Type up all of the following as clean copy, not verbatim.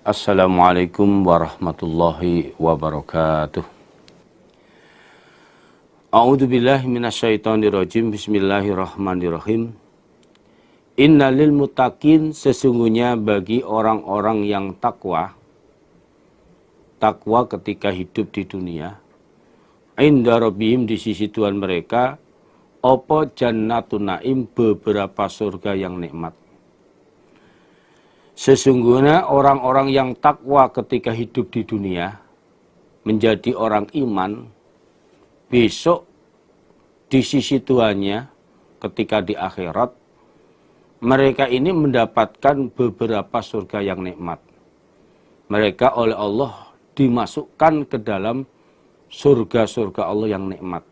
Assalamualaikum warahmatullahi wabarakatuh. A'udzubillahi minasyaitonirrajim. Bismillahirrahmanirrahim. Innalil muttaqin, sesungguhnya bagi orang-orang yang takwa ketika hidup di dunia, inda rabbihim, di sisi Tuhan mereka, apa jannatun naim, beberapa surga yang nikmat. Sesungguhnya orang-orang yang takwa ketika hidup di dunia, menjadi orang iman, besok di sisi Tuhannya ketika di akhirat, mereka ini mendapatkan beberapa surga yang nikmat. Mereka oleh Allah dimasukkan ke dalam surga-surga Allah yang nikmat.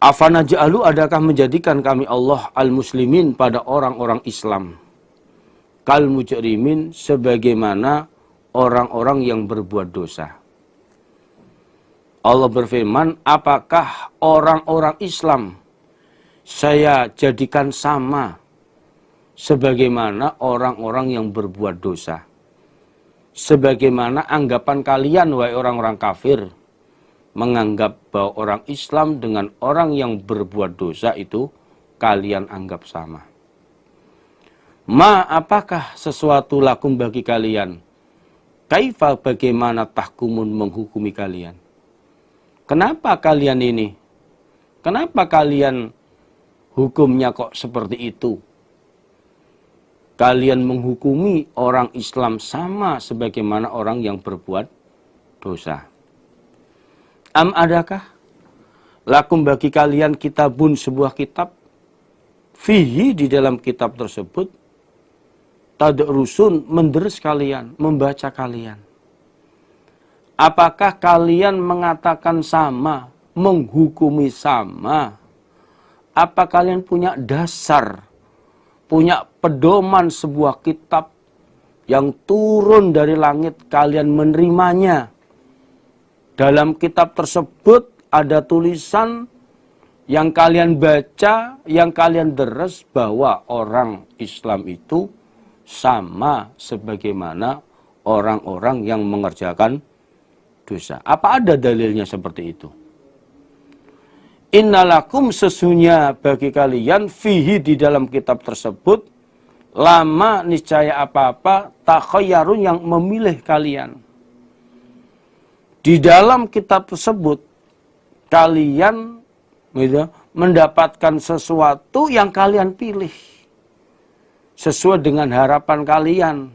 Afanaj'alu, adakah menjadikan kami Allah al-muslimin, pada orang-orang Islam, kal mujrimin, sebagaimana orang-orang yang berbuat dosa. Allah berfirman, apakah orang-orang Islam saya jadikan sama sebagaimana orang-orang yang berbuat dosa? Sebagaimana anggapan kalian, wahai orang-orang kafir, menganggap bahwa orang Islam dengan orang yang berbuat dosa itu kalian anggap sama. Ma, apakah sesuatu lakum bagi kalian? Kaifa, bagaimana tahkumun, menghukumi kalian? Kenapa kalian ini? Kenapa kalian hukumnya kok seperti itu? Kalian menghukumi orang Islam sama sebagaimana orang yang berbuat dosa. Am, adakah lakum bagi kalian kitabun, sebuah kitab, fihi, di dalam kitab tersebut, tadrusun, menderes kalian, membaca kalian. Apakah kalian mengatakan sama, menghukumi sama? Apa kalian punya dasar, punya pedoman sebuah kitab yang turun dari langit, kalian menerimanya? Dalam kitab tersebut ada tulisan yang kalian baca, yang kalian deres, bahwa orang Islam itu sama sebagaimana orang-orang yang mengerjakan dosa. Apa ada dalilnya seperti itu? Innalakum, sesungguhnya bagi kalian, fihi, di dalam kitab tersebut, lama, niscaya apa-apa, takhayyarun, yang memilih kalian. Di dalam kitab tersebut kalian mendapatkan sesuatu yang kalian pilih sesuai dengan harapan kalian,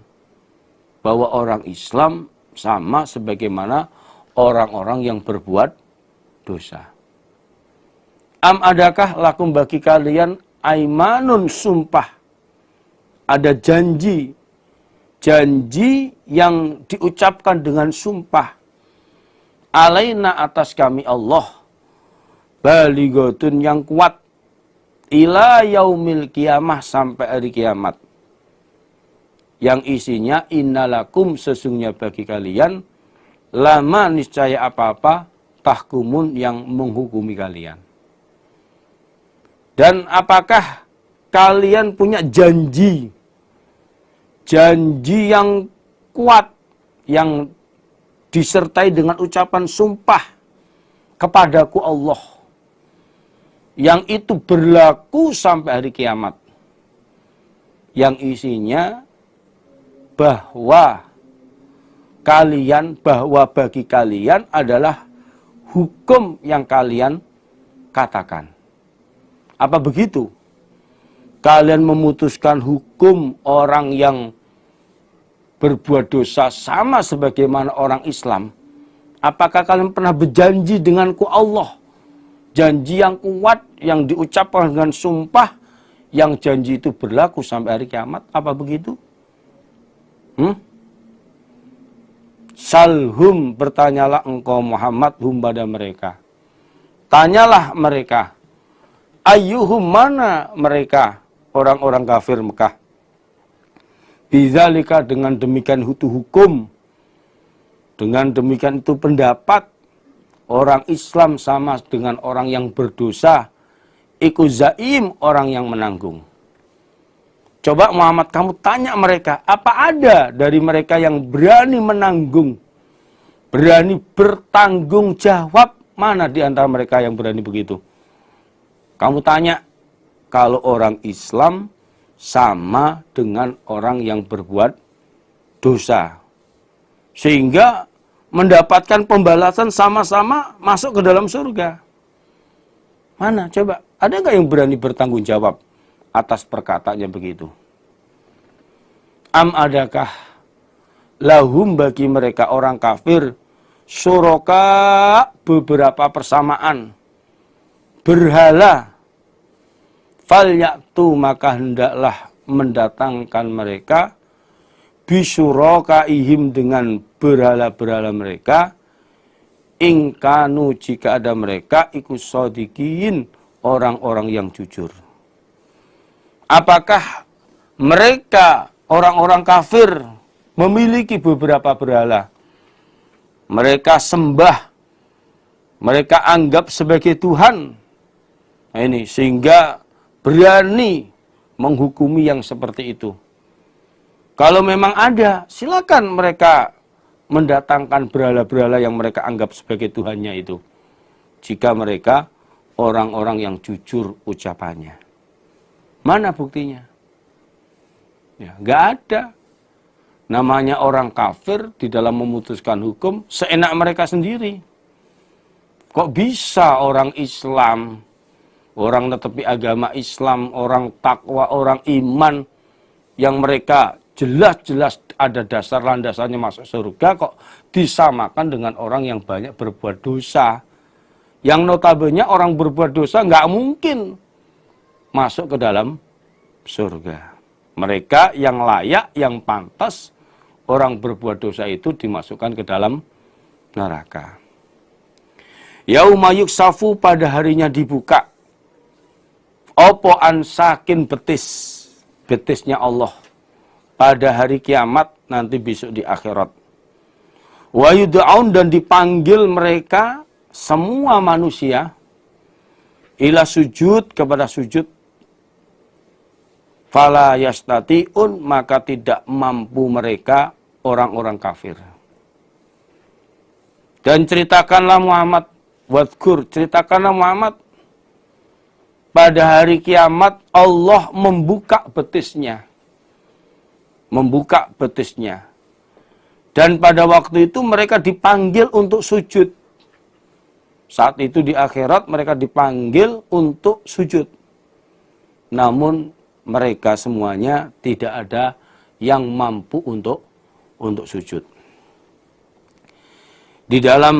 bahwa orang Islam sama sebagaimana orang-orang yang berbuat dosa. Am, adakah lakum bagi kalian aimanun, sumpah, ada janji yang diucapkan dengan sumpah, alaina, atas kami Allah, balighatun, yang kuat, ila yaumil kiamah, sampai hari kiamat, yang isinya innalakum, sesungguhnya bagi kalian, lama, niscaya apa-apa, tahkumun, yang menghukumi kalian. Dan apakah kalian punya janji yang kuat, yang disertai dengan ucapan sumpah kepadaku Allah, yang itu berlaku sampai hari kiamat, yang isinya bahwa bagi kalian adalah hukum yang kalian katakan. Apa begitu? Kalian memutuskan hukum orang yang berbuat dosa sama sebagaimana orang Islam. Apakah kalian pernah berjanji denganku Allah? Janji yang kuat, yang diucapkan dengan sumpah, yang janji itu berlaku sampai hari kiamat. Apa begitu? Salhum, bertanyalah engkau Muhammad, hum, pada mereka. Tanyalah mereka. Ayyuhum, mana mereka, orang-orang kafir Mekah. Bidzalika, dengan demikian itu hukum. Dengan demikian itu pendapat. Orang Islam sama dengan orang yang berdosa. Iku zaim, orang yang menanggung. Coba Muhammad kamu tanya mereka, apa ada dari mereka yang berani menanggung, berani bertanggung jawab? Mana di antara mereka yang berani begitu? Kamu tanya, kalau orang Islam sama dengan orang yang berbuat dosa. Sehingga mendapatkan pembalasan sama-sama masuk ke dalam surga. Mana? Coba, ada nggak yang berani bertanggung jawab atas perkataannya begitu? Adakah lahum bagi mereka orang kafir syuraka beberapa persamaan berhala, falyaktu maka hendaklah mendatangkan mereka bisyurakaihim dengan berhala-berhala mereka, ingkanu jika ada mereka iku shodiqin orang-orang yang jujur. Apakah mereka orang-orang kafir memiliki beberapa berhala? Mereka sembah, mereka anggap sebagai Tuhan. Nah ini sehingga berani menghukumi yang seperti itu. Kalau memang ada, silakan mereka mendatangkan berhala-berhala yang mereka anggap sebagai Tuhannya itu. Jika mereka orang-orang yang jujur ucapannya. Mana buktinya? Ya, nggak ada. Namanya orang kafir di dalam memutuskan hukum seenak mereka sendiri. Kok bisa orang Islam, orang netepi agama Islam, orang takwa, orang iman, yang mereka jelas-jelas ada dasar landasannya masuk surga, kok disamakan dengan orang yang banyak berbuat dosa. Yang notabene orang berbuat dosa nggak mungkin masuk ke dalam surga. Mereka yang layak, yang pantas, orang berbuat dosa itu dimasukkan ke dalam neraka. Yauma yuksafu pada harinya dibuka. Opo ansakin betis, betisnya Allah. Pada hari kiamat nanti besok di akhirat. Wa yud'aun dan dipanggil mereka semua manusia ila sujud kepada sujud. Fala yastati'un maka tidak mampu mereka orang-orang kafir. Dan ceritakanlah Muhammad, wadkur, ceritakanlah Muhammad, pada hari kiamat Allah membuka betisnya. Membuka betisnya. Dan pada waktu itu mereka dipanggil untuk sujud. Saat itu di akhirat mereka dipanggil untuk sujud. Namun mereka semuanya tidak ada yang mampu untuk sujud. Di dalam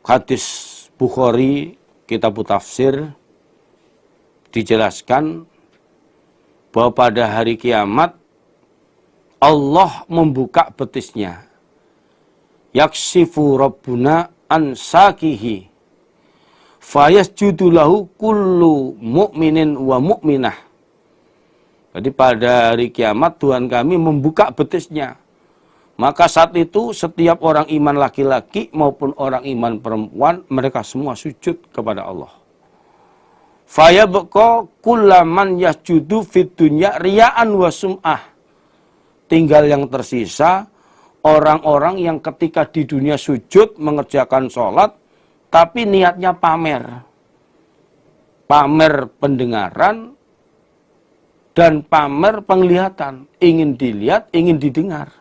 hadis Bukhari, kitab tafsir, dijelaskan bahwa pada hari kiamat Allah membuka betisnya. Yaksifu Rabbuna an sakihi fayasjudu lahu kullu mu'minin wa mu'minah. Jadi pada hari kiamat Tuhan kami membuka betisnya. Maka saat itu setiap orang iman laki-laki maupun orang iman perempuan mereka semua sujud kepada Allah. Fayabqa kullaman yasjudu fid dunya riya'an wa sum'ah. Tinggal yang tersisa orang-orang yang ketika di dunia sujud mengerjakan sholat tapi niatnya pamer. Pamer pendengaran dan pamer penglihatan. Ingin dilihat, ingin didengar.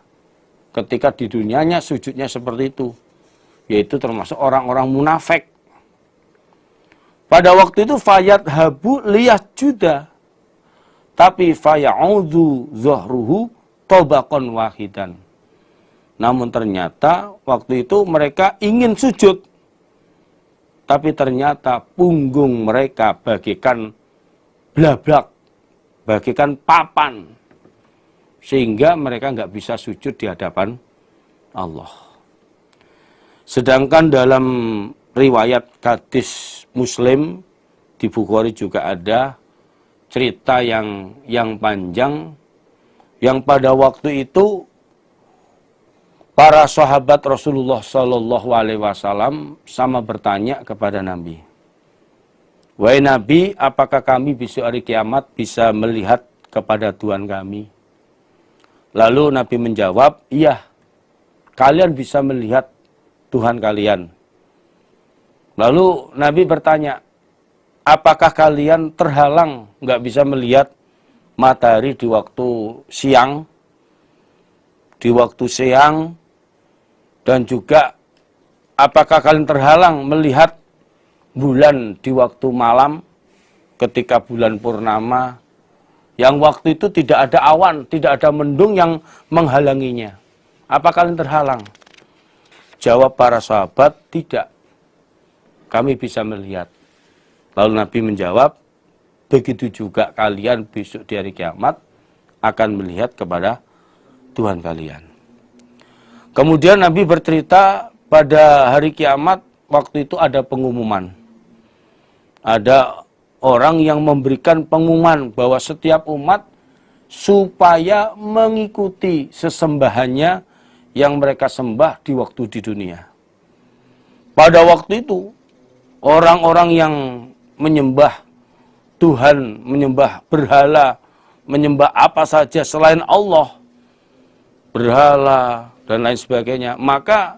Ketika di dunianya sujudnya seperti itu. Yaitu termasuk orang-orang munafik. Pada waktu itu fayat habu liyasjuda. Tapi faya'udhu zuhruhu tobakon wahidan. Namun ternyata waktu itu mereka ingin sujud. Tapi ternyata punggung mereka bagikan blablak. Bagikan papan. Sehingga mereka nggak bisa sujud di hadapan Allah. Sedangkan dalam riwayat hadis Muslim di Bukhari juga ada cerita yang panjang yang pada waktu itu para sahabat Rasulullah Shallallahu Alaihi Wasallam sama bertanya kepada Nabi, wahai Nabi, apakah kami besok hari kiamat bisa melihat kepada Tuhan kami? Lalu Nabi menjawab, iya, kalian bisa melihat Tuhan kalian. Lalu Nabi bertanya, apakah kalian terhalang nggak bisa melihat matahari di waktu siang? Di waktu siang, dan juga apakah kalian terhalang melihat bulan di waktu malam ketika bulan purnama yang waktu itu tidak ada awan, tidak ada mendung yang menghalanginya? Apa kalian terhalang? Jawab para sahabat, tidak. Kami bisa melihat. Lalu Nabi menjawab, begitu juga kalian besok di hari kiamat akan melihat kepada Tuhan kalian. Kemudian Nabi bercerita pada hari kiamat waktu itu ada pengumuman. Ada orang yang memberikan pengumuman bahwa setiap umat supaya mengikuti sesembahannya yang mereka sembah di waktu di dunia. Pada waktu itu orang-orang yang menyembah Tuhan, menyembah berhala, menyembah apa saja selain Allah, berhala dan lain sebagainya, maka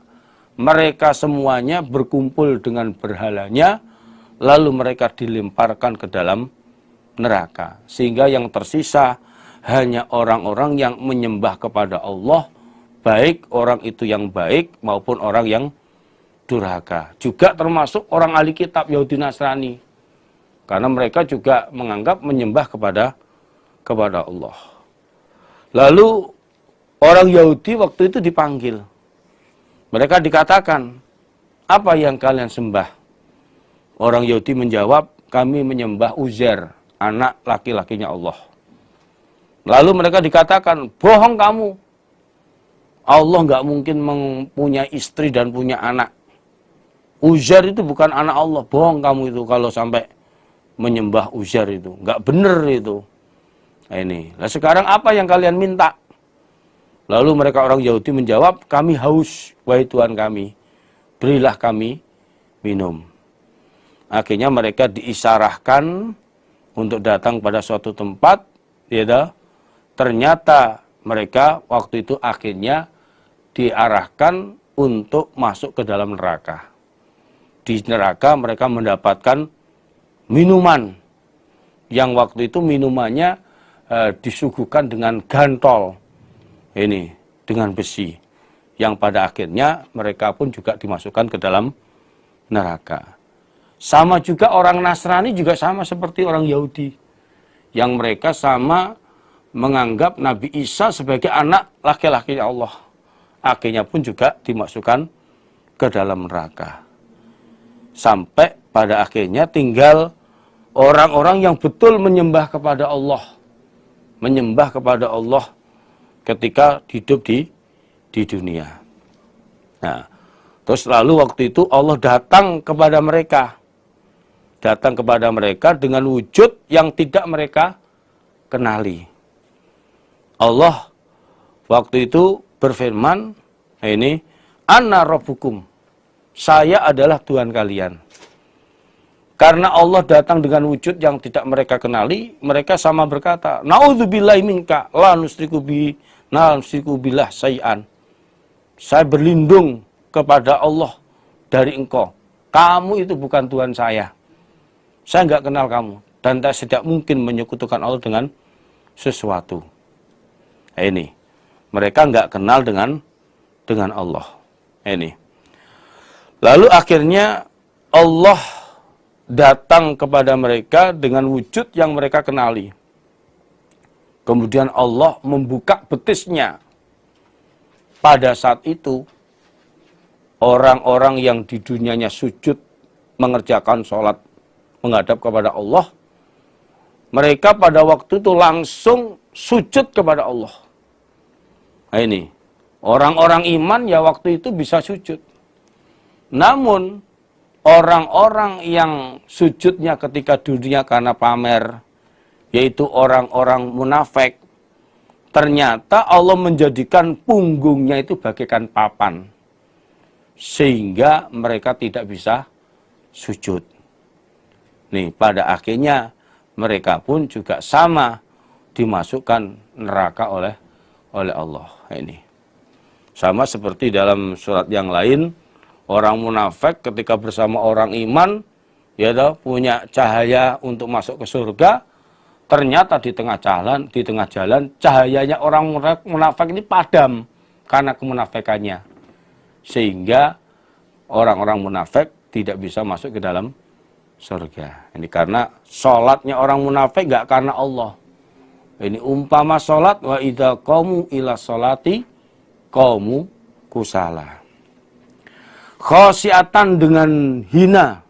mereka semuanya berkumpul dengan berhalanya, lalu mereka dilemparkan ke dalam neraka. Sehingga yang tersisa hanya orang-orang yang menyembah kepada Allah, baik orang itu yang baik maupun orang yang durhaka. Juga termasuk orang ahli kitab Yahudi Nasrani, karena mereka juga menganggap menyembah kepada Allah. Lalu orang Yahudi waktu itu dipanggil. Mereka dikatakan, apa yang kalian sembah? Orang Yahudi menjawab, kami menyembah Uzair, anak laki-lakinya Allah. Lalu mereka dikatakan, bohong kamu. Allah nggak mungkin mempunyai istri dan punya anak. Uzair itu bukan anak Allah. Bohong kamu itu kalau sampai menyembah Uzair itu. Nggak benar itu. Nah ini. Nah sekarang apa yang kalian minta? Lalu mereka orang Yahudi menjawab, kami haus, wahai Tuhan kami, berilah kami minum. Akhirnya mereka diisarahkan untuk datang pada suatu tempat, ya, ternyata mereka waktu itu akhirnya diarahkan untuk masuk ke dalam neraka. Di neraka mereka mendapatkan minuman, yang waktu itu minumannya disuguhkan dengan gantol. Ini dengan besi, yang pada akhirnya mereka pun juga dimasukkan ke dalam neraka. Sama juga orang Nasrani juga sama seperti orang Yahudi, yang mereka sama menganggap Nabi Isa sebagai anak laki-laki Allah. Akhirnya pun juga dimasukkan ke dalam neraka. Sampai pada akhirnya tinggal orang-orang yang betul menyembah kepada Allah. Menyembah kepada Allah ketika hidup di dunia. Nah, terus lalu waktu itu Allah datang kepada mereka. Datang kepada mereka dengan wujud yang tidak mereka kenali. Allah waktu itu berfirman, ini, Ana Rabbukum, saya adalah Tuhan kalian. Karena Allah datang dengan wujud yang tidak mereka kenali, mereka sama berkata, Na'udzubillahi minka, la nusriku billah say'an. Saya berlindung kepada Allah dari engkau. Kamu itu bukan Tuhan saya. Saya nggak kenal kamu. Dan saya tidak mungkin menyekutukan Allah dengan sesuatu. Nah, ini. Mereka nggak kenal dengan Allah. Ini. Lalu akhirnya Allah datang kepada mereka dengan wujud yang mereka kenali. Kemudian Allah membuka betisnya. Pada saat itu, orang-orang yang di dunianya sujud, mengerjakan sholat, menghadap kepada Allah, mereka pada waktu itu langsung sujud kepada Allah. Nah ini, orang-orang iman ya waktu itu bisa sujud. Namun, orang-orang yang sujudnya ketika dunia karena pamer, yaitu orang-orang munafik, ternyata Allah menjadikan punggungnya itu bagaikan papan, sehingga mereka tidak bisa sujud. Nih, pada akhirnya mereka pun juga sama dimasukkan neraka oleh Allah. Ini sama seperti dalam surat yang lain, orang munafik ketika bersama orang iman, ya toh, punya cahaya untuk masuk ke surga, ternyata di tengah jalan cahayanya orang munafik ini padam karena kemunafikannya, sehingga orang-orang munafik tidak bisa masuk ke dalam surga. Ini karena sholatnya orang munafik gak karena Allah. Ini umpama sholat, wa idza qamu ila sholati qamu kusala. Khosiatan dengan hina,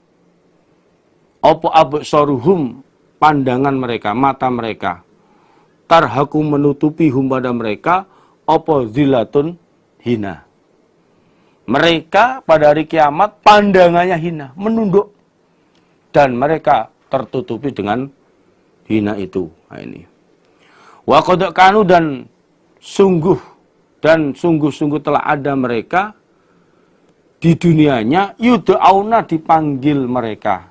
opo absaruhum, pandangan mereka, mata mereka, tarhaku menutupi hum pada mereka, opo zilatun, hina. Mereka pada hari kiamat pandangannya hina, menunduk, dan mereka tertutupi dengan hina itu. Nah, ini. Wa qad kanu, dan sungguh-sungguh telah ada mereka di dunianya, yud'auna, dipanggil mereka,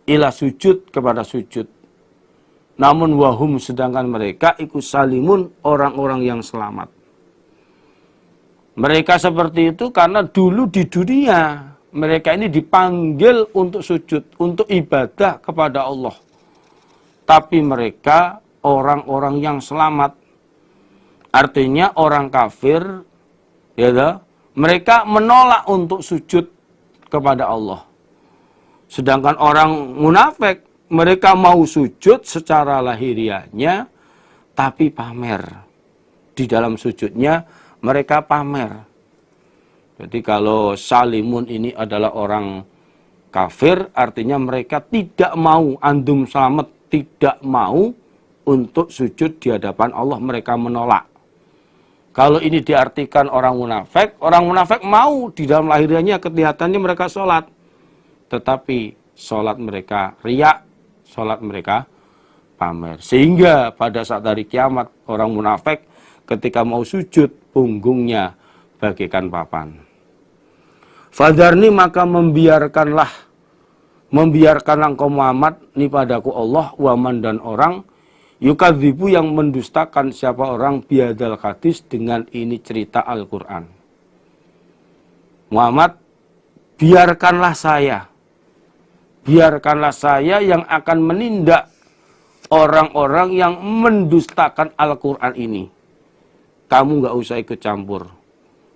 ila sujud, kepada sujud. Namun wahum, sedangkan mereka ikut salimun, orang-orang yang selamat. Mereka seperti itu karena dulu di dunia mereka ini dipanggil untuk sujud, untuk ibadah kepada Allah. Tapi mereka orang-orang yang selamat. Artinya orang kafir, ya toh, mereka menolak untuk sujud kepada Allah. Sedangkan orang munafik, mereka mau sujud secara lahiriahnya, tapi pamer. Di dalam sujudnya mereka pamer. Jadi kalau salimun ini adalah orang kafir, artinya mereka tidak mau, andum selamat, tidak mau untuk sujud di hadapan Allah, mereka menolak. Kalau ini diartikan orang munafik mau di dalam lahiriahnya, kelihatannya mereka sholat. Tetapi sholat mereka riak, sholat mereka pamer. Sehingga pada saat hari kiamat, orang munafik ketika mau sujud, punggungnya bagaikan papan. Fadarni, maka membiarkanlah engkau Muhammad ni padaku Allah, waman, dan orang, yukadzibu, yang mendustakan siapa orang, biadal hadis, dengan ini cerita Al-Quran. Muhammad, biarkanlah saya yang akan menindak orang-orang yang mendustakan Al-Quran ini. Kamu gak usah ikut campur.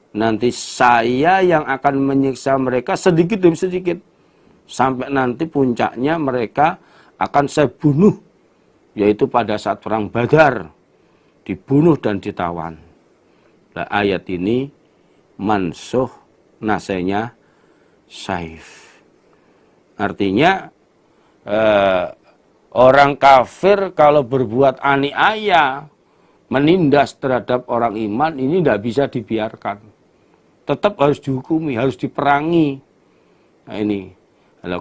Nanti saya yang akan menyiksa mereka sedikit demi sedikit. Sampai nanti puncaknya mereka akan saya bunuh. Yaitu pada saat perang Badar. Dibunuh dan ditawan. Nah, ayat ini mansuh nasenya saif. Artinya orang kafir kalau berbuat aniaya, menindas terhadap orang iman, ini tidak bisa dibiarkan. Tetap harus dihukumi, harus diperangi. Nah ini,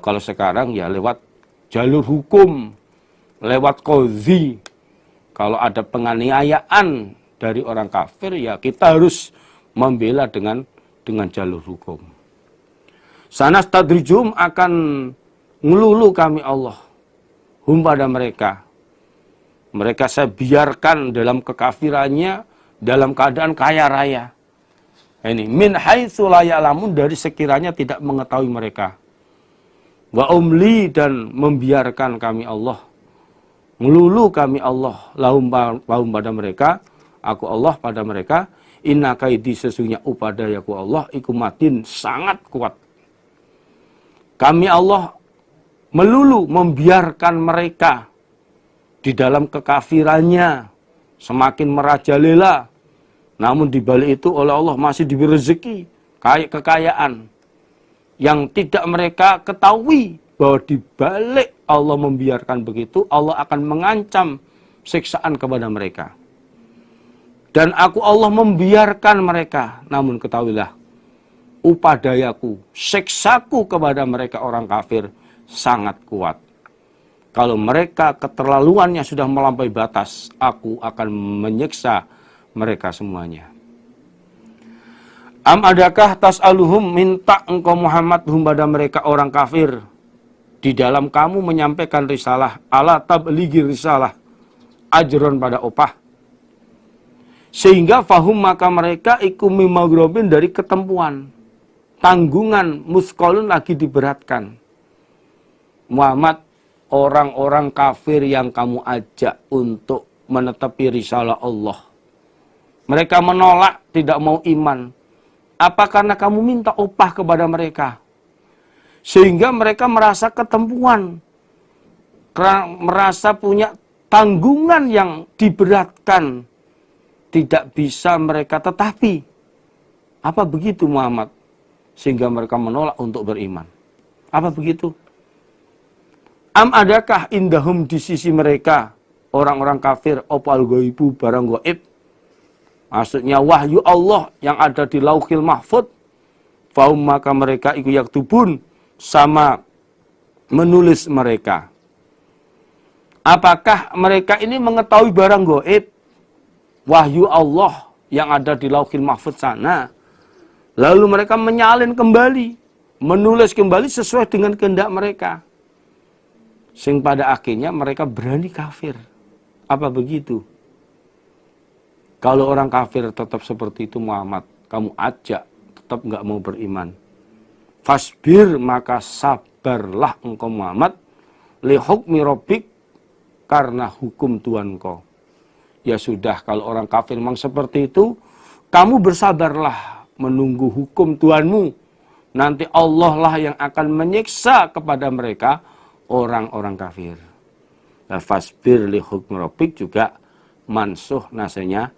kalau sekarang ya lewat jalur hukum, lewat qadhi. Kalau ada penganiayaan dari orang kafir, ya kita harus membela dengan jalur hukum. Sanastadrijum, akan ngelulu kami Allah, hum, pada mereka. Mereka saya biarkan dalam kekafirannya, dalam keadaan kaya raya. Ini min haitsu la ya'lamun, dari sekiranya tidak mengetahui mereka. Wa umli, dan membiarkan kami Allah, ngelulu kami Allah, lahum pada mereka, aku Allah pada mereka, inna kaidi, sesungguhnya upadayaku Allah, ikumatin, sangat kuat. Kami Allah melulu membiarkan mereka di dalam kekafirannya, semakin merajalela. Namun di balik itu oleh Allah masih diberi rezeki, kekayaan yang tidak mereka ketahui, bahwa di balik Allah membiarkan begitu, Allah akan mengancam siksaan kepada mereka. Dan aku Allah membiarkan mereka, namun ketahuilah, upadayaku, siksaku kepada mereka orang kafir sangat kuat. Kalau mereka keterlaluannya sudah melampaui batas, aku akan menyiksa mereka semuanya. Am, adakah tas'aluhum, minta engkau Muhammad hum, pada mereka orang kafir, di dalam kamu menyampaikan risalah, ala tablighi risalah, ajron pada opah. Sehingga fahum maka mereka iku mimagrobin dari ketempuan. Tanggungan muskolun lagi diberatkan. Muhammad, orang-orang kafir yang kamu ajak untuk menetapi risalah Allah. Mereka menolak, tidak mau iman. Apa karena kamu minta upah kepada mereka? Sehingga mereka merasa ketempuan. Merasa punya tanggungan yang diberatkan. Tidak bisa mereka tetapi. Apa begitu Muhammad? Sehingga mereka menolak untuk beriman. Apa begitu? Am adakah indahum di sisi mereka orang-orang kafir opal goibu barang goib? Maksudnya wahyu Allah yang ada di Lauhil Mahfud. Fahum maka mereka iku yaktubun sama menulis mereka. Apakah mereka ini mengetahui barang goib? Wahyu Allah yang ada di Lauhil Mahfud sana. Lalu mereka menyalin kembali, menulis kembali sesuai dengan kehendak mereka. Sing pada akhirnya mereka berani kafir. Apa begitu? Kalau orang kafir tetap seperti itu Muhammad, kamu ajak tetap nggak mau beriman. Fasbir maka sabarlah engkau Muhammad li hukmi rabbik karena hukum Tuhan kau. Ya sudah, kalau orang kafir memang seperti itu, kamu bersabarlah menunggu hukum Tuhanmu. Nanti Allah lah yang akan menyiksa kepada mereka orang-orang kafir. Fasbir li hukmi rabbik juga mansuh nasanya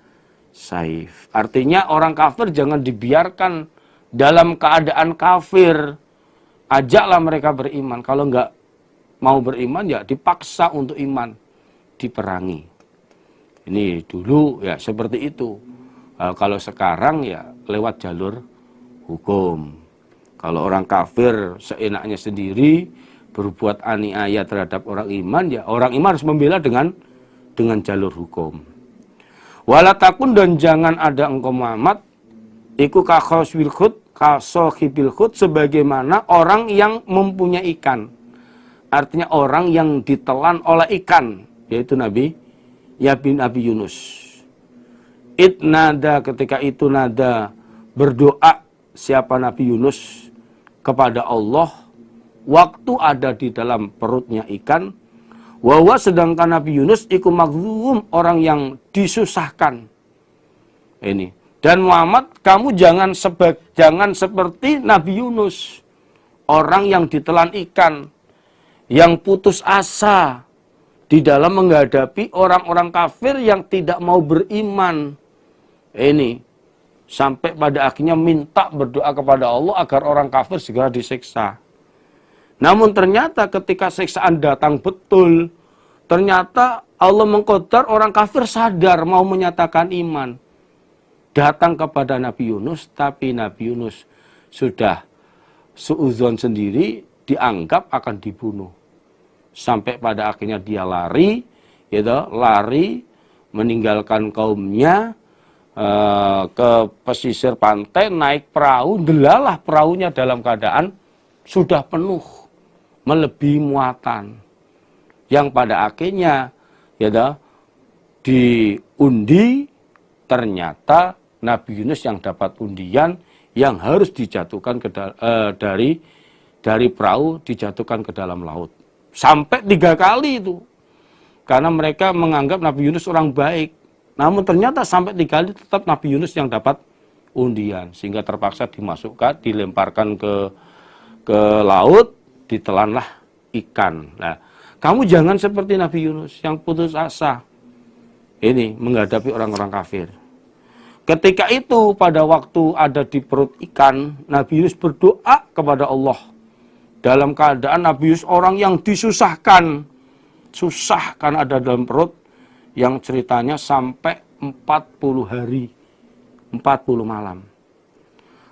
saif. Artinya orang kafir jangan dibiarkan dalam keadaan kafir. Ajaklah mereka beriman. Kalau enggak mau beriman ya dipaksa untuk iman. Diperangi. Ini dulu ya seperti itu. Kalau sekarang ya lewat jalur hukum. Kalau orang kafir seenaknya sendiri berbuat aniaya terhadap orang iman, ya orang iman harus membela dengan jalur hukum. Walatakun dan jangan ada engkau Muhammad iku kakhosbil khut kasohibil khut sebagaimana orang yang mempunyai ikan. Artinya orang yang ditelan oleh ikan, yaitu Nabi Yunus. Nada ketika itu nada berdoa siapa Nabi Yunus kepada Allah waktu ada di dalam perutnya ikan. Wawa sedangkan Nabi Yunus iku maghlum orang yang disusahkan. Ini. Dan Muhammad kamu jangan seperti Nabi Yunus. Orang yang ditelan ikan. Yang putus asa. Di dalam menghadapi orang-orang kafir yang tidak mau beriman. Ini. Sampai pada akhirnya minta berdoa kepada Allah agar orang kafir segera disiksa. Namun ternyata ketika siksaan datang betul, ternyata Allah mengqadar orang kafir sadar mau menyatakan iman. Datang kepada Nabi Yunus, tapi Nabi Yunus sudah suudzon sendiri dianggap akan dibunuh. Sampai pada akhirnya dia lari, meninggalkan kaumnya ke pesisir pantai, naik perahu, delalah perahunya dalam keadaan sudah penuh, melebihi muatan. Yang pada akhirnya diundi, ternyata Nabi Yunus yang dapat undian yang harus dijatuhkan dari perahu dijatuhkan ke dalam laut. Sampai 3 kali itu. Karena mereka menganggap Nabi Yunus orang baik. Namun ternyata sampai 3 kali tetap Nabi Yunus yang dapat undian. Sehingga terpaksa dimasukkan, dilemparkan ke laut, ditelanlah ikan. Nah, kamu jangan seperti Nabi Yunus yang putus asa. Ini menghadapi orang-orang kafir. Ketika itu pada waktu ada di perut ikan, Nabi Yunus berdoa kepada Allah. Dalam keadaan Nabi Yunus orang yang disusahkan. Susah karena ada dalam perut. Yang ceritanya sampai 40 hari. 40 malam.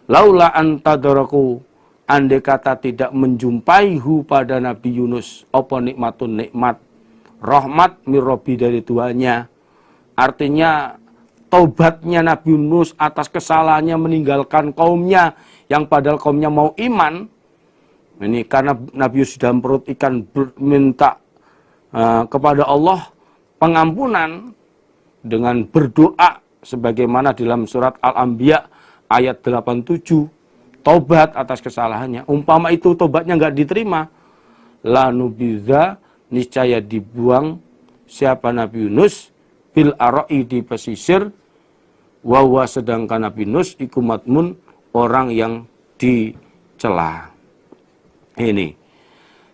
Laula antadaraku. Andai kata tidak menjumpaihu pada Nabi Yunus. Apa nikmatun nikmat. Rahmat mirrobi dari Tuhannya. Artinya taubatnya Nabi Yunus atas kesalahannya meninggalkan kaumnya. Yang padahal kaumnya mau iman. Ini karena Nabi Yunus dalam perut ikan minta kepada Allah pengampunan dengan berdoa sebagaimana dalam surat Al-Anbiya ayat 87, tobat atas kesalahannya. Umpama itu tobatnya nggak diterima, lanubiza, niscaya dibuang siapa Nabi Yunus bil ara'i, di pesisir, wawa, sedangkan Nabi Yunus iku matmun, orang yang dicela. Ini.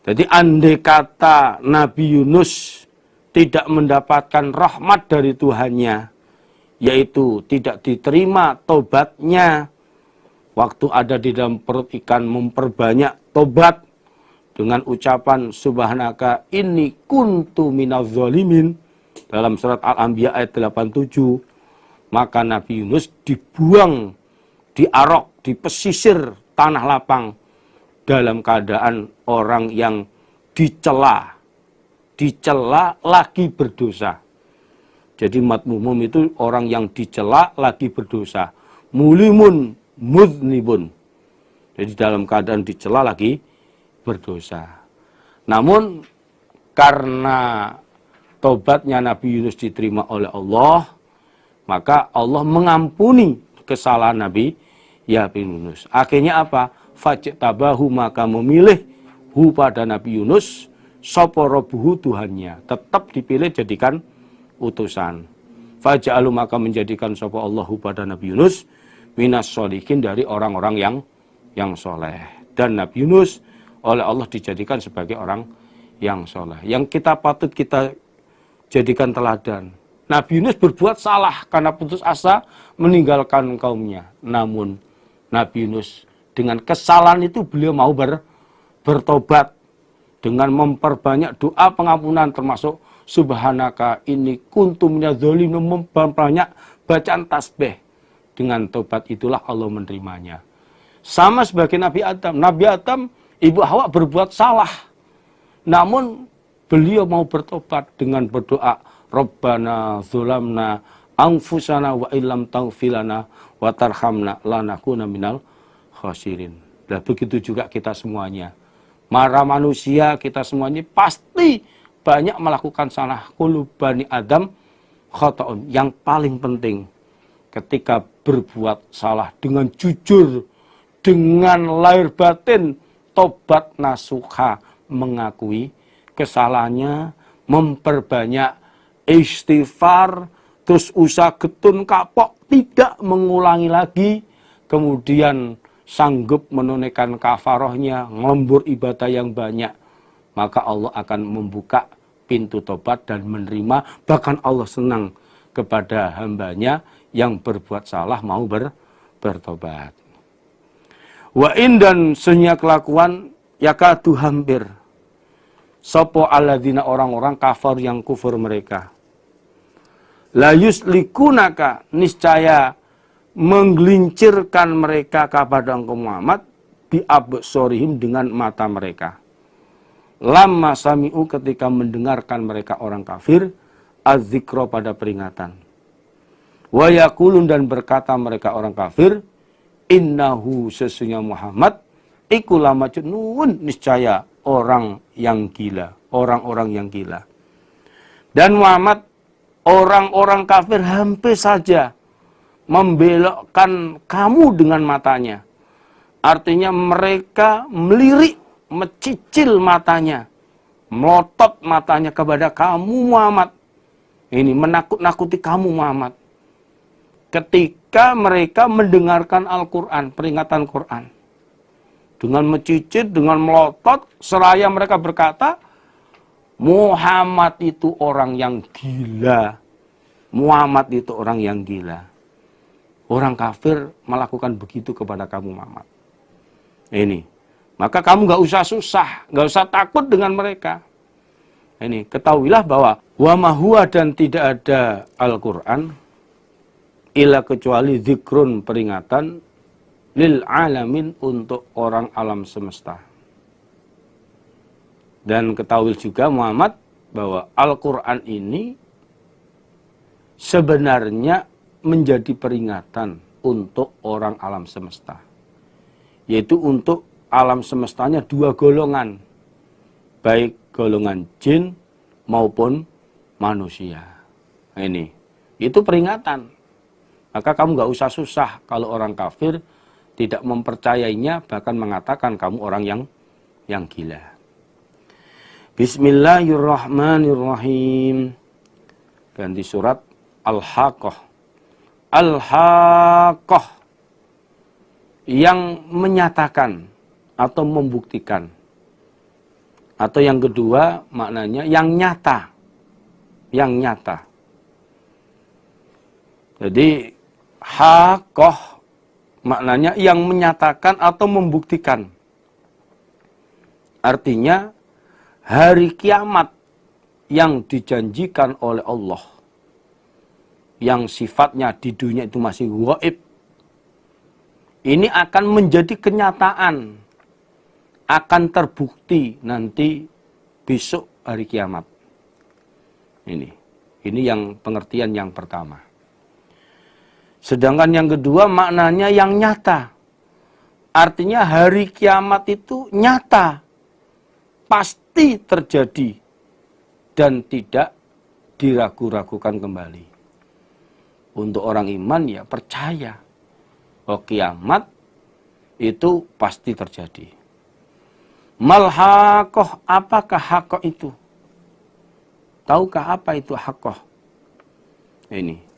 Jadi andai kata Nabi Yunus tidak mendapatkan rahmat dari Tuhannya, yaitu tidak diterima tobatnya, waktu ada di dalam perut ikan memperbanyak tobat dengan ucapan subhanaka inni kuntu minaz zalimin dalam surat Al-Anbiya ayat 87, maka Nabi Yunus dibuang di Arok, di pesisir tanah lapang, dalam keadaan orang yang dicela lagi berdosa. Jadi matmumum itu orang yang dicela lagi berdosa. Mulimun mudnibun. Jadi dalam keadaan dicela lagi berdosa. Namun karena tobatnya Nabi Yunus diterima oleh Allah, maka Allah mengampuni kesalahan Nabi Yunus. Akhirnya apa? Fajtabahu, maka memilih hu pada Nabi Yunus sapa rabbuhu, Tuhannya. Tetap dipilih jadikan utusan. Faja'alu, maka menjadikan sapa Allahu pada Nabi Yunus minas sholihin, dari orang-orang yang soleh. Dan Nabi Yunus oleh Allah dijadikan sebagai orang yang soleh, yang kita patut kita jadikan teladan. Nabi Yunus berbuat salah karena putus asa meninggalkan kaumnya. Namun Nabi Yunus dengan kesalahan itu beliau mau bertobat dengan memperbanyak doa pengampunan, termasuk subhanaka inni kuntu minadz dzalimin, memperbanyak bacaan tasbih. Dengan tobat itulah Allah menerimanya. Sama sebagai Nabi Adam. Nabi Adam, Ibu Hawa berbuat salah. Namun beliau mau bertobat dengan berdoa, Rabbana dzulamna anfusana wa illam taghfirlana wa tarhamna lanakuna minal khasirin. Nah, begitu juga kita semuanya. Para manusia, kita semuanya pasti banyak melakukan salah. Kullu bani Adam khata'un. Yang paling penting ketika berbuat salah dengan jujur, dengan lahir batin, tobat nasuha, mengakui kesalahannya, memperbanyak istighfar, terus usaha getun kapok, tidak mengulangi lagi, kemudian sanggup menunaikan kafarohnya, ngelembur ibadah yang banyak, maka Allah akan membuka pintu tobat dan menerima. Bahkan Allah senang kepada hambanya yang berbuat salah mau bertobat. Wa in, dan sunya kelakuan yakadu hampir sopo alladzina, orang-orang kafir yang kufur mereka, la yuslikunaka, niscaya menggelincirkan mereka kepada engkau Muhammad bi absorihim, dengan mata mereka. Lama sami'u, ketika mendengarkan mereka orang kafir, az-zikra, pada peringatan. Wa yaqulun, dan berkata mereka orang kafir, innahu, sesungguhnya Muhammad iku lamajnun, niscaya orang yang gila, orang-orang yang gila. Dan Muhammad, orang-orang kafir hampir saja membelokkan kamu dengan matanya. Artinya mereka melirik, mencicil matanya, melotot matanya kepada kamu Muhammad. Ini menakut-nakuti kamu Muhammad. Ketika mereka mendengarkan Al-Quran, peringatan Quran, dengan mencicit, dengan melotot, seraya mereka berkata, Muhammad itu orang yang gila. Muhammad itu orang yang gila. Orang kafir melakukan begitu kepada kamu Muhammad. Ini. Maka kamu gak usah susah, gak usah takut dengan mereka. Ini, ketahuilah bahwa wa ma huwa, dan tidak ada Al-Quran illa kecuali zikrun, peringatan, lil alamin, untuk orang alam semesta. Dan ketahui juga Muhammad bahwa Al-Quran ini sebenarnya menjadi peringatan untuk orang alam semesta. Yaitu untuk alam semestanya dua golongan. Baik golongan jin maupun manusia. Ini, itu peringatan. Maka kamu nggak usah susah kalau orang kafir tidak mempercayainya, bahkan mengatakan kamu orang yang gila. Bismillahirrahmanirrahim. Ganti surat Al-Haqqah. Al-Haqqah, yang menyatakan atau membuktikan. Atau yang kedua maknanya yang nyata. Yang nyata. Jadi Haqqah maknanya yang menyatakan atau membuktikan. Artinya hari kiamat yang dijanjikan oleh Allah, yang sifatnya di dunia itu masih gaib, ini akan menjadi kenyataan, akan terbukti nanti besok hari kiamat. Ini yang pengertian yang pertama. Sedangkan yang kedua maknanya yang nyata. Artinya hari kiamat itu nyata, pasti terjadi dan tidak diragu-ragukan kembali. Untuk orang iman ya percaya bahwa kiamat itu pasti terjadi. Mal-haqqah, apakah haqqah itu? Tahukah apa itu haqqah? Ini.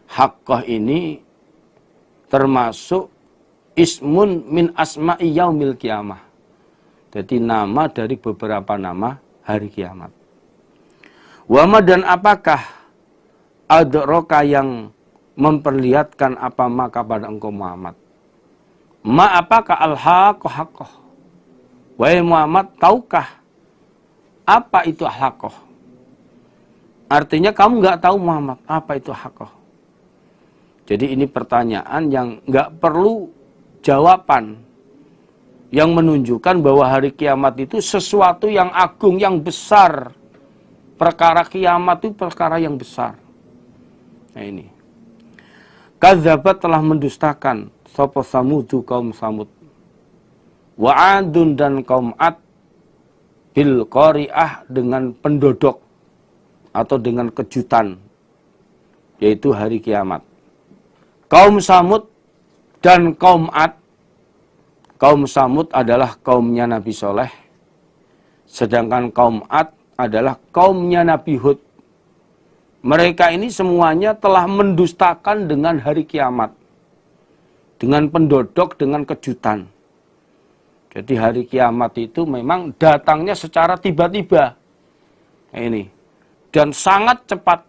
Haqqah ini termasuk ismun min asma'i yaumil kiamah. Jadi nama dari beberapa nama hari kiamat. Wama, dan apakah adroka yang memperlihatkan apa maka pada engkau Muhammad? Ma, apakah al-haqqah haqqah? Wahai Muhammad, tahukah apa itu haqqah? Artinya kamu nggak tahu Muhammad apa itu haqqah. Jadi ini pertanyaan yang nggak perlu jawaban, yang menunjukkan bahwa hari kiamat itu sesuatu yang agung, yang besar. Perkara kiamat itu perkara yang besar. Nah ini. Kadzabat, telah mendustakan sapa Samudu, kaum Samud. Wa Adun, dan kaum Ad, bil qari'ah, dengan pendodok atau dengan kejutan, yaitu hari kiamat. Kaum Samud dan kaum Ad. Kaum Samud adalah kaumnya Nabi Soleh, sedangkan kaum Ad adalah kaumnya Nabi Hud. Mereka ini semuanya telah mendustakan dengan hari kiamat, dengan pendodok, dengan kejutan. Jadi hari kiamat itu memang datangnya secara tiba-tiba. Ini. Dan sangat cepat.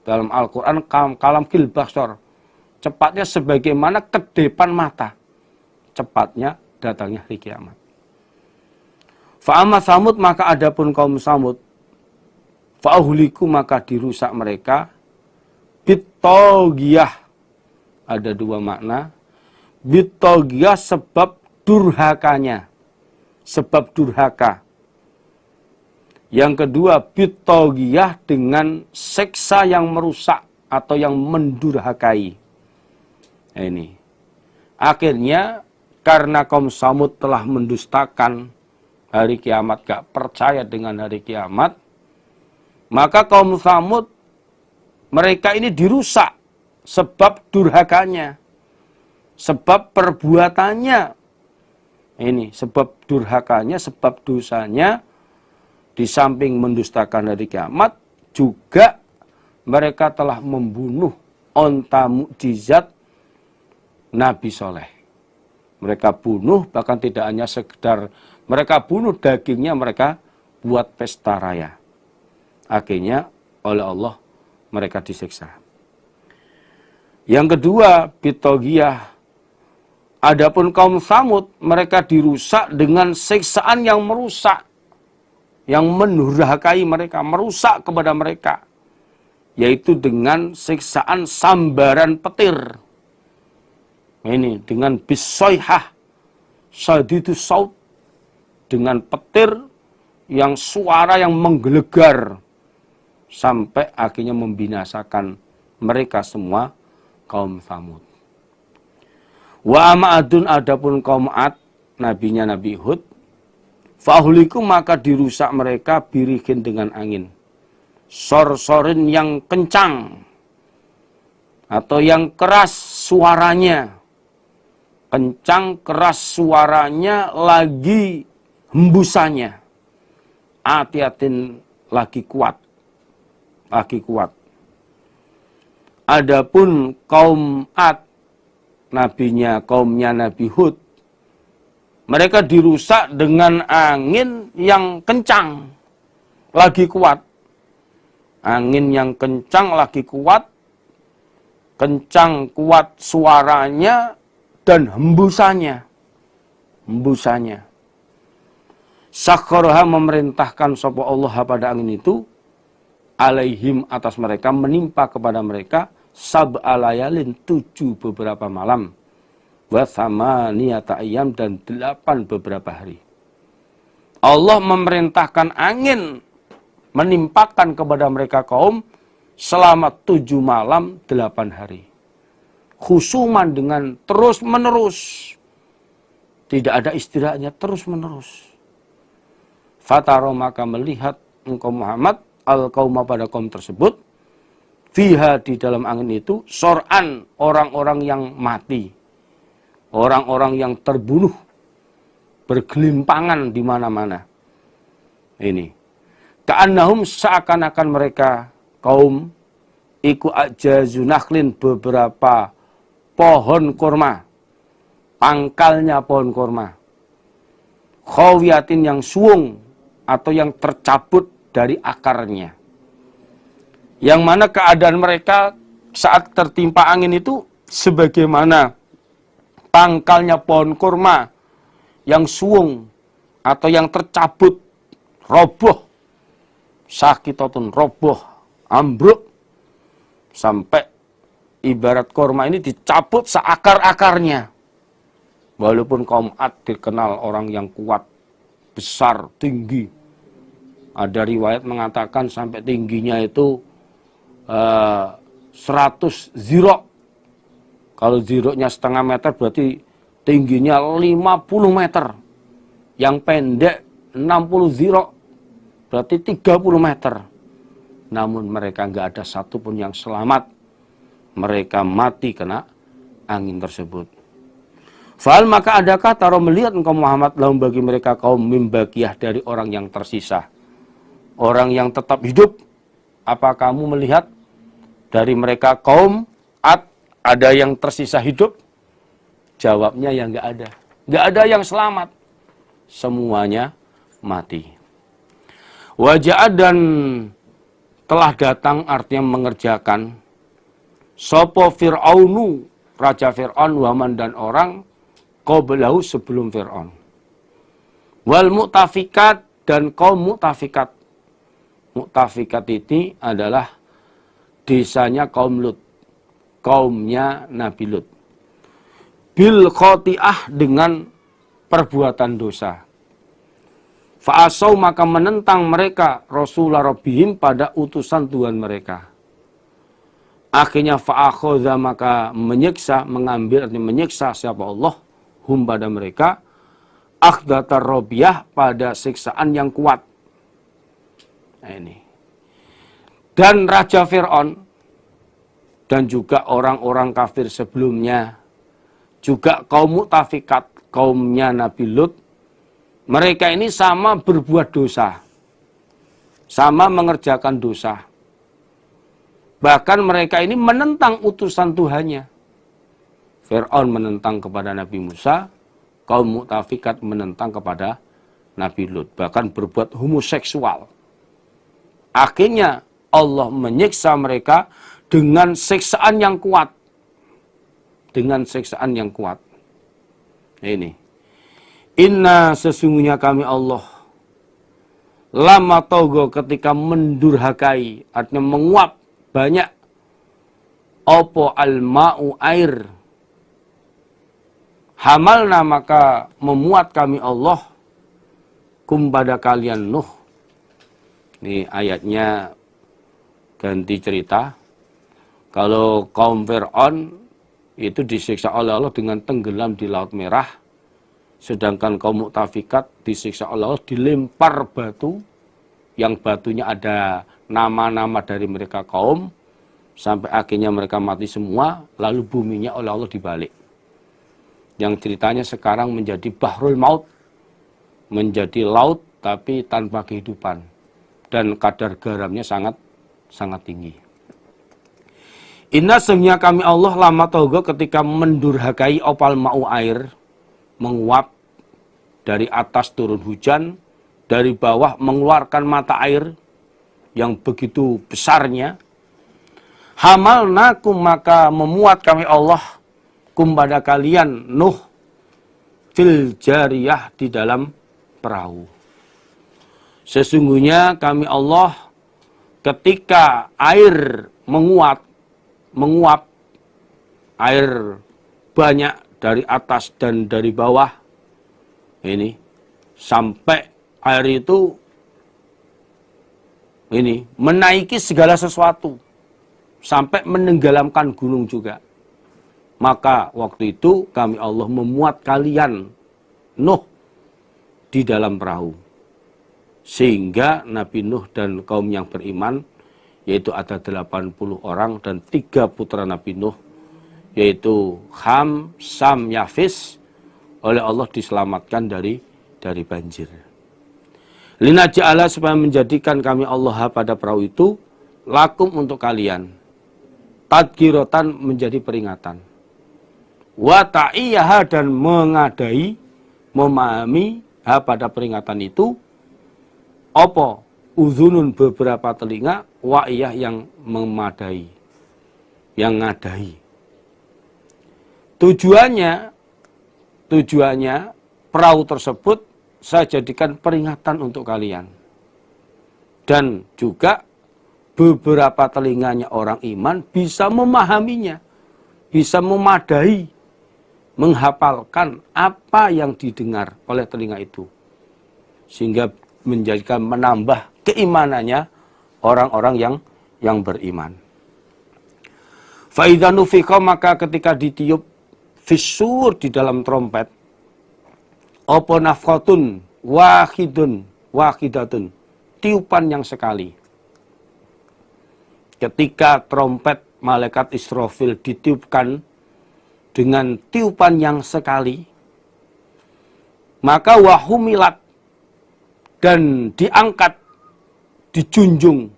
Dalam Al-Quran, kalam fil basar. Cepatnya sebagaimana kedepan mata. Cepatnya datangnya hari kiamat. Fa'amma Samud, maka adapun kaum Samud, fa'uhliku, maka dirusak mereka, bitogiyah, ada dua makna, bitogiyah sebab durhakanya, sebab durhaka. Yang kedua, bitogiyah dengan seksa yang merusak atau yang mendurhakai. Nah, ini. Akhirnya karena kaum Samud telah mendustakan hari kiamat, gak percaya dengan hari kiamat, maka kaum Samud, mereka ini dirusak sebab durhakanya, sebab perbuatannya. Ini sebab durhakanya, sebab dosanya. Di samping mendustakan hari kiamat, juga mereka telah membunuh onta mukjizat Nabi Soleh. Mereka bunuh, bahkan tidak hanya sekedar mereka bunuh, dagingnya mereka buat pesta raya. Akhirnya oleh Allah mereka disiksa. Yang kedua, bitogiyah. Adapun kaum Samud, mereka dirusak dengan siksaan yang merusak, yang mendurhakai mereka, merusak kepada mereka, yaitu dengan siksaan sambaran petir. Ini dengan bisoihah, sadidu saut, dengan petir yang suara yang menggelegar, sampai akhirnya membinasakan mereka semua, kaum Samud. Wa amma Adun, adapun kaum Ad, nabinya Nabi Hud, fa'uhliku, maka dirusak mereka birikin dengan angin, Sorsorin yang kencang atau yang keras suaranya. Kencang, keras suaranya, lagi hembusannya. Atiatin, lagi kuat. Lagi kuat. Adapun kaum Ad, kaumnya Nabi Hud, mereka dirusak dengan angin yang kencang, lagi kuat. Angin yang kencang, lagi kuat. Kencang, kuat suaranya, dan hembusannya. Sakharaha, memerintahkan sapa Allah pada angin itu, alaihim, atas mereka, menimpa kepada mereka, sab'alayalin, 7 beberapa malam, wa thamaniyata ayyam, dan 8 beberapa hari. Allah memerintahkan angin menimpakan kepada mereka kaum selama 7 malam 8 hari. Khusuman, dengan terus menerus. Tidak ada istirahatnya, terus menerus. Fataro, maka melihat engkau Muhammad al-qauma, pada kaum tersebut, fiha, di dalam angin itu, sor'an, orang-orang yang mati, orang-orang yang terbunuh, bergelimpangan di mana-mana. Ini ka'annahum, seakan-akan mereka kaum iku ajazu nakhlin, beberapa pohon kurma, pangkalnya pohon kurma, khawiyatin, yang suung atau yang tercabut dari akarnya. Yang mana keadaan mereka saat tertimpa angin itu sebagaimana pangkalnya pohon kurma yang suung atau yang tercabut, roboh, sakitatun, roboh, ambruk, sampai ibarat kurma ini dicabut seakar-akarnya. Walaupun kaum Ad dikenal orang yang kuat, besar, tinggi. Ada riwayat mengatakan sampai tingginya itu 100 zirok. Kalau ziroknya setengah meter berarti tingginya 50 meter. Yang pendek 60 zirok berarti 30 meter. Namun mereka nggak ada satupun yang selamat. Mereka mati kena angin tersebut. Fal, maka adakah taro melihat engkau Muhammad lahum, bagi mereka kaum mimbakiyah, dari orang yang tersisa, orang yang tetap hidup? Apa kamu melihat dari mereka kaum Ad ada yang tersisa hidup? Jawabnya ya nggak ada. Nggak ada yang selamat. Semuanya mati. Wajah, dan telah datang, artinya mengerjakan, sopo Fir'aunu, Raja Fir'aun, waman, dan orang, qablahu, sebelum Fir'aun. Wal mu'tafikat, dan kaum mu'tafikat. Mu'tafikat ini adalah desanya kaum Lut, kaumnya Nabi Lut. Bil khoti'ah, dengan perbuatan dosa. Fa'asau, maka menentang mereka Rasulullah Rabbihim, pada utusan Tuhan mereka. Akhirnya fa'akhodha, maka menyiksa, mengambil, artinya menyiksa siapa Allah, hum, pada mereka, akhdatar robiyah, pada siksaan yang kuat. Nah, ini. Dan Raja Fir'aun, dan juga orang-orang kafir sebelumnya, juga kaum mu'tafikat, kaumnya Nabi Lut, mereka ini sama berbuat dosa, sama mengerjakan dosa. Bahkan mereka ini menentang utusan Tuhannya. Fir'aun menentang kepada Nabi Musa, kaum mu'tafikat menentang kepada Nabi Lut. Bahkan berbuat homoseksual. Akhirnya Allah menyiksa mereka dengan siksaan yang kuat. Dengan siksaan yang kuat. Ini. Inna, sesungguhnya kami Allah, lama togo, ketika mendurhakai, artinya menguap banyak, opo al-ma'u, air, hamalna, maka memuat kami Allah, kum, pada kalian Nuh. Ini ayatnya ganti cerita. Kalau kaum Fir'aun itu disiksa oleh Allah dengan tenggelam di Laut Merah. Sedangkan kaum mu'tafikat disiksa oleh Allah dilempar batu, yang batunya ada nama-nama dari mereka kaum, sampai akhirnya mereka mati semua, lalu buminya oleh Allah dibalik. Yang ceritanya sekarang menjadi bahrul maut, menjadi laut tapi tanpa kehidupan. Dan kadar garamnya sangat tinggi. Inna sesungguhnya kami Allah lama togo ketika mendurhakai opal ma'u air, menguap dari atas turun hujan, dari bawah mengeluarkan mata air yang begitu besarnya. Hamalnakum maka memuat kami Allah kum pada kalian Nuh fil jariyah di dalam perahu. Sesungguhnya kami Allah ketika air menguap air banyak dari atas dan dari bawah ini sampai air itu ini menaiki segala sesuatu sampai menenggelamkan gunung juga. Maka waktu itu kami Allah memuat kalian Nuh di dalam perahu. Sehingga Nabi Nuh dan kaum yang beriman, yaitu ada 80 orang dan 3 putra Nabi Nuh, yaitu Ham, Sam, Yafis, oleh Allah diselamatkan dari banjir. Lina ja'ala supaya menjadikan kami Allah pada perahu itu, lakum untuk kalian. Tadkirotan menjadi peringatan. Wa ta'iyaha dan mengadai, memahami pada peringatan itu, apa? Uzunun beberapa telinga, wa'iyah yang memadai, yang ngadai. Tujuannya perahu tersebut saya jadikan peringatan untuk kalian. Dan juga beberapa telinganya orang iman bisa memahaminya, bisa memadai, menghafalkan apa yang didengar oleh telinga itu. Sehingga menjadikan menambah keimanannya orang-orang yang beriman. Fa idza nufiqa maka ketika ditiup fisur di dalam trompet, apa nafkhatun wahidatun, tiupan yang sekali. Ketika trompet malaikat Israfil ditiupkan dengan tiupan yang sekali, maka wahumilat dan diangkat, dijunjung,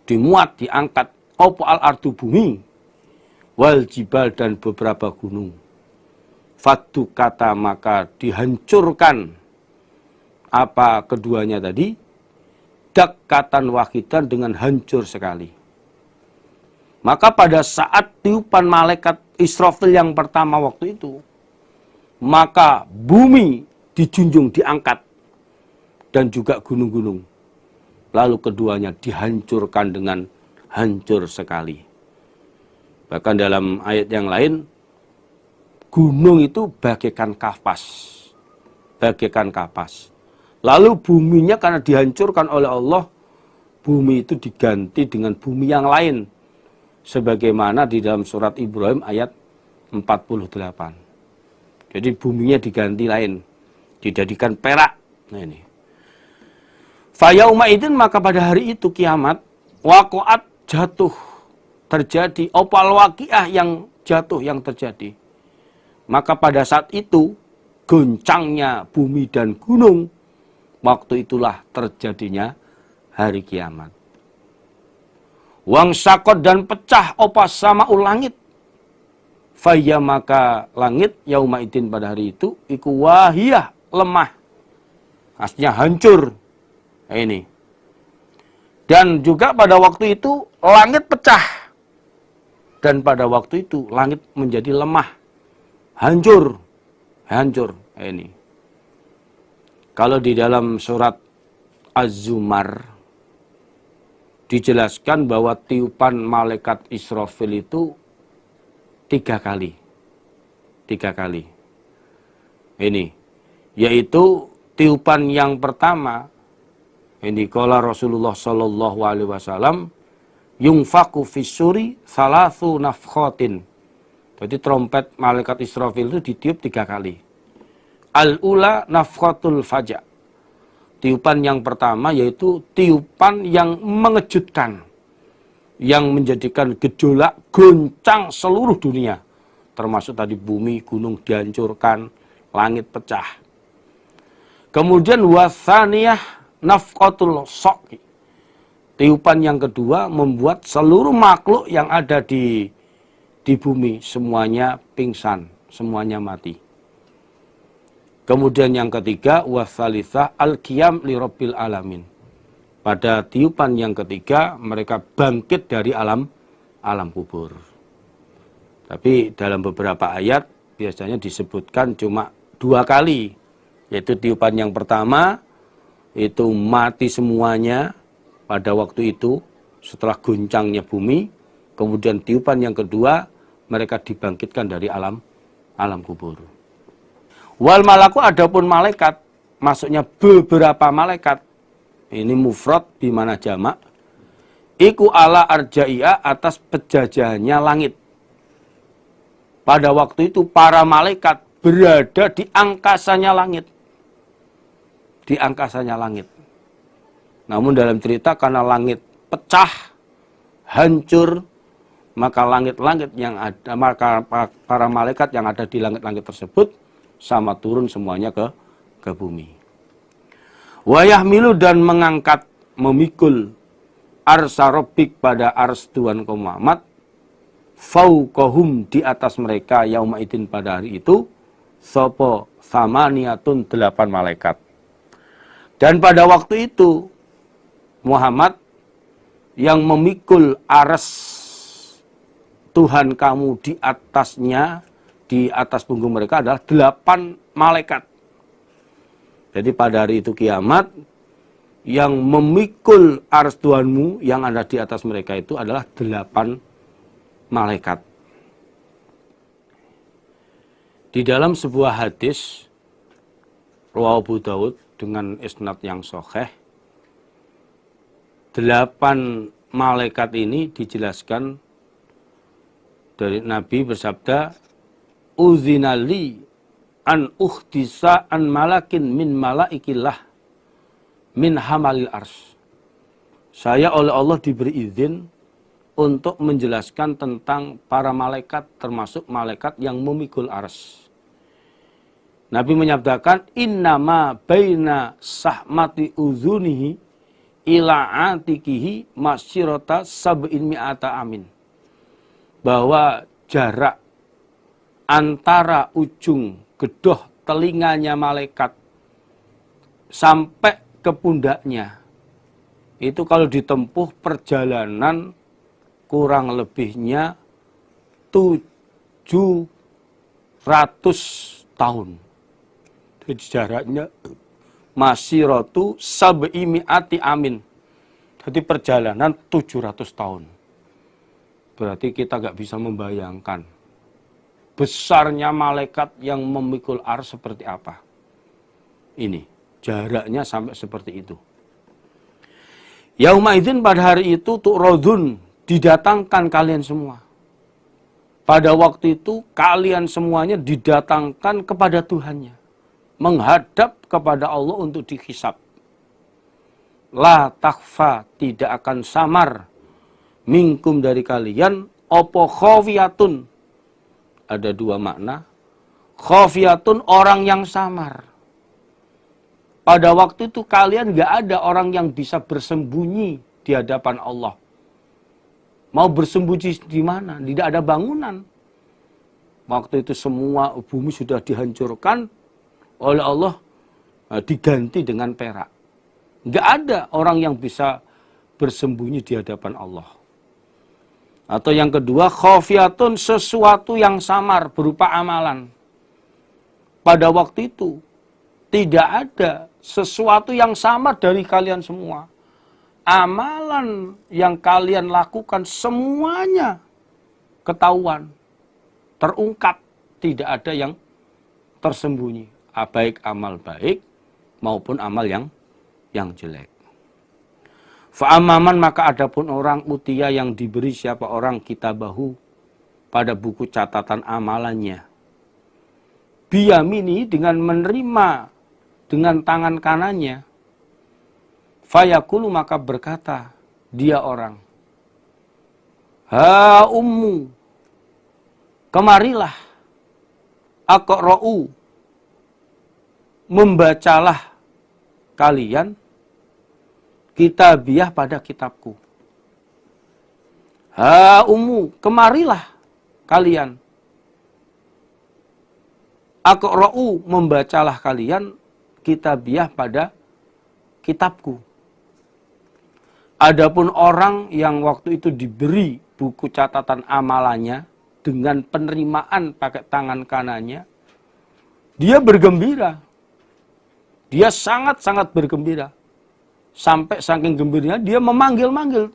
dimuat, diangkat, opo al-ardu bumi, wal jibal dan beberapa gunung. Fatu kata maka dihancurkan apa keduanya tadi, dakkatan wahidan dengan hancur sekali. Maka pada saat tiupan malaikat Israfil yang pertama waktu itu, maka bumi dijunjung, diangkat, dan juga gunung-gunung. Lalu keduanya dihancurkan dengan hancur sekali. Bahkan dalam ayat yang lain, gunung itu bagaikan kapas. Bagaikan kapas. Lalu buminya karena dihancurkan oleh Allah, bumi itu diganti dengan bumi yang lain. Sebagaimana di dalam surat Ibrahim ayat 48. Jadi buminya diganti lain. Dijadikan perak. Nah ini. Fayauma idin maka pada hari itu kiamat waqa'at jatuh terjadi opal waqiah yang jatuh yang terjadi. Maka pada saat itu goncangnya bumi dan gunung, waktu itulah terjadinya hari kiamat. Wang sakot dan pecah opas sama ulangit. Faya maka langit yauma idin pada hari itu iku wahiyah lemah. Aslinya hancur. Ini. Dan juga pada waktu itu langit pecah. Dan pada waktu itu langit menjadi lemah. Hancur. Hancur. Ini. Kalau di dalam surat Az-Zumar dijelaskan bahwa tiupan malaikat Israfil itu 3 kali. 3 kali. Ini. Yaitu tiupan yang pertama, ini kala Rasulullah sallallahu alaihi wasallam, yungfaku fisuri salasu nafkhatin. Jadi trompet malaikat Israfil itu ditiup 3 kali. Al-ula nafkhatul faja. Tiupan yang pertama yaitu tiupan yang mengejutkan, yang menjadikan gejolak goncang seluruh dunia, termasuk tadi bumi, gunung dihancurkan, langit pecah. Kemudian wasaniyah nafqatul soqi. Tiupan yang kedua membuat seluruh makhluk yang ada di bumi semuanya pingsan, semuanya mati. Kemudian yang ketiga wasalisah al-qiyam li rabbil alamin. Pada tiupan yang ketiga mereka bangkit dari alam kubur. Tapi dalam beberapa ayat biasanya disebutkan cuma 2 kali. Yaitu tiupan yang pertama itu mati semuanya pada waktu itu setelah goncangnya bumi. Kemudian tiupan yang kedua mereka dibangkitkan dari alam kubur. Wal malaku adapun malaikat, maksudnya beberapa malaikat. Ini mufrad di mana jamak. Iku ala arja'iyah atas pejajahannya langit. Pada waktu itu para malaikat berada di angkasanya langit. Di angkasanya langit. Namun dalam cerita karena langit pecah, hancur, maka langit-langit yang ada, maka para malaikat yang ada di langit-langit tersebut sama turun semuanya ke bumi. Wayahmilu dan mengangkat, memikul arsa rabbik pada ars Tuhan kaum Muhammad, fauqahum di atas mereka yaumaidin pada hari itu, sopo samaniyatun 8 malaikat. Dan pada waktu itu Muhammad yang memikul ars Tuhan kamu di atasnya, di atas punggung mereka adalah 8 malaikat. Jadi pada hari itu kiamat, yang memikul ars Tuhanmu yang ada di atas mereka itu adalah 8 malaikat. Di dalam sebuah hadis riwayat Abu Daud dengan isnad yang sahih, 8 malaikat ini dijelaskan dari Nabi bersabda, uzinali an ukhtisa an malakin min malaikillah min hamalil ars. Saya oleh Allah diberi izin untuk menjelaskan tentang para malaikat, termasuk malaikat yang memikul ars. Nabi menyabdakan, innama baina sahmati uzunihi ila atikihi masyirata sab'in mi'ata amin. Bahwa jarak antara ujung gedoh telinganya malaikat sampai ke pundaknya itu kalau ditempuh perjalanan kurang lebihnya 700 tahun. Jadi jaraknya masyiratu sab'i mi'ati amin. Jadi perjalanan 700 tahun. Berarti kita nggak bisa membayangkan besarnya malaikat yang memikul ars seperti apa. Ini jaraknya sampai seperti itu. Yaumaidzin pada hari itu tu'radun, didatangkan kalian semua. Pada waktu itu kalian semuanya didatangkan kepada Tuhannya, menghadap kepada Allah untuk dihisab. La takhfa, tidak akan samar, minkum dari kalian, opo khawiyatun. Ada 2 makna. Khawiyatun orang yang samar. Pada waktu itu kalian gak ada orang yang bisa bersembunyi di hadapan Allah. Mau bersembunyi di mana? Tidak ada bangunan. Waktu itu semua bumi sudah dihancurkan oleh Allah, diganti dengan perak. Gak ada orang yang bisa bersembunyi di hadapan Allah. Atau yang kedua, khafiyatun, sesuatu yang samar berupa amalan. Pada waktu itu tidak ada sesuatu yang samar dari kalian semua. Amalan yang kalian lakukan semuanya ketahuan, terungkap, tidak ada yang tersembunyi, baik amal baik maupun amal yang jelek. Fa'amaman, maka adapun orang utia yang diberi siapa orang kitabahu pada buku catatan amalannya, biyamini, dengan menerima dengan tangan kanannya, Fayaqulu, maka berkata dia orang, ha ummu, kemarilah, aqra'u, membacalah kalian kitabiah pada kitabku. Ha ummu, kemarilah kalian, aqra'u, membacalah kalian kitabiah pada kitabku. Adapun orang yang waktu itu diberi buku catatan amalannya dengan penerimaan pakai tangan kanannya, dia bergembira. Dia sangat-sangat bergembira. Sampai saking gembiranya dia memanggil-manggil.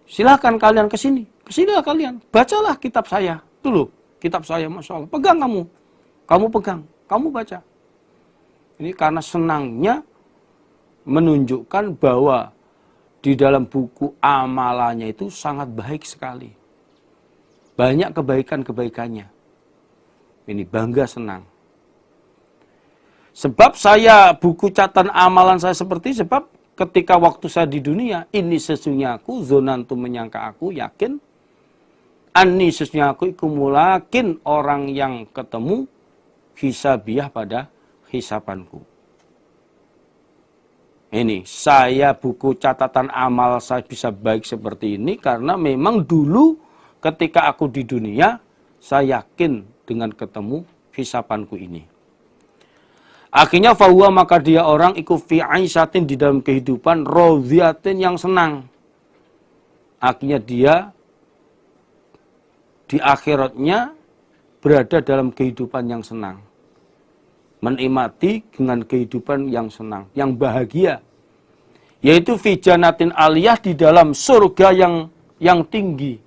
Silahkan kalian ke sini. Kesinilah kalian. Bacalah kitab saya. Tuh loh, kitab saya, Masya Allah. Pegang kamu. Kamu pegang. Kamu baca. Ini karena senangnya menunjukkan bahwa di dalam buku amalannya itu sangat baik sekali. Banyak kebaikan-kebaikannya. Ini bangga, senang. Sebab saya, buku catatan amalan saya seperti, sebab ketika waktu saya di dunia, ini sesungguhnya aku, zonantu menyangka aku, yakin, anni sesungguhnya aku, ikumulakin orang yang ketemu, hisabiah pada hisapanku. Ini, saya buku catatan amal saya bisa baik seperti ini, karena memang dulu ketika aku di dunia, saya yakin dengan ketemu hisapanku ini. Akhirnya fahuwa, maka dia orang iku fi aisyatin, di dalam kehidupan radhiyatin, yang senang. Akhirnya dia di akhiratnya berada dalam kehidupan yang senang. Menikmati dengan kehidupan yang senang, yang bahagia. Yaitu fi jannatin aliyah, di dalam surga yang tinggi.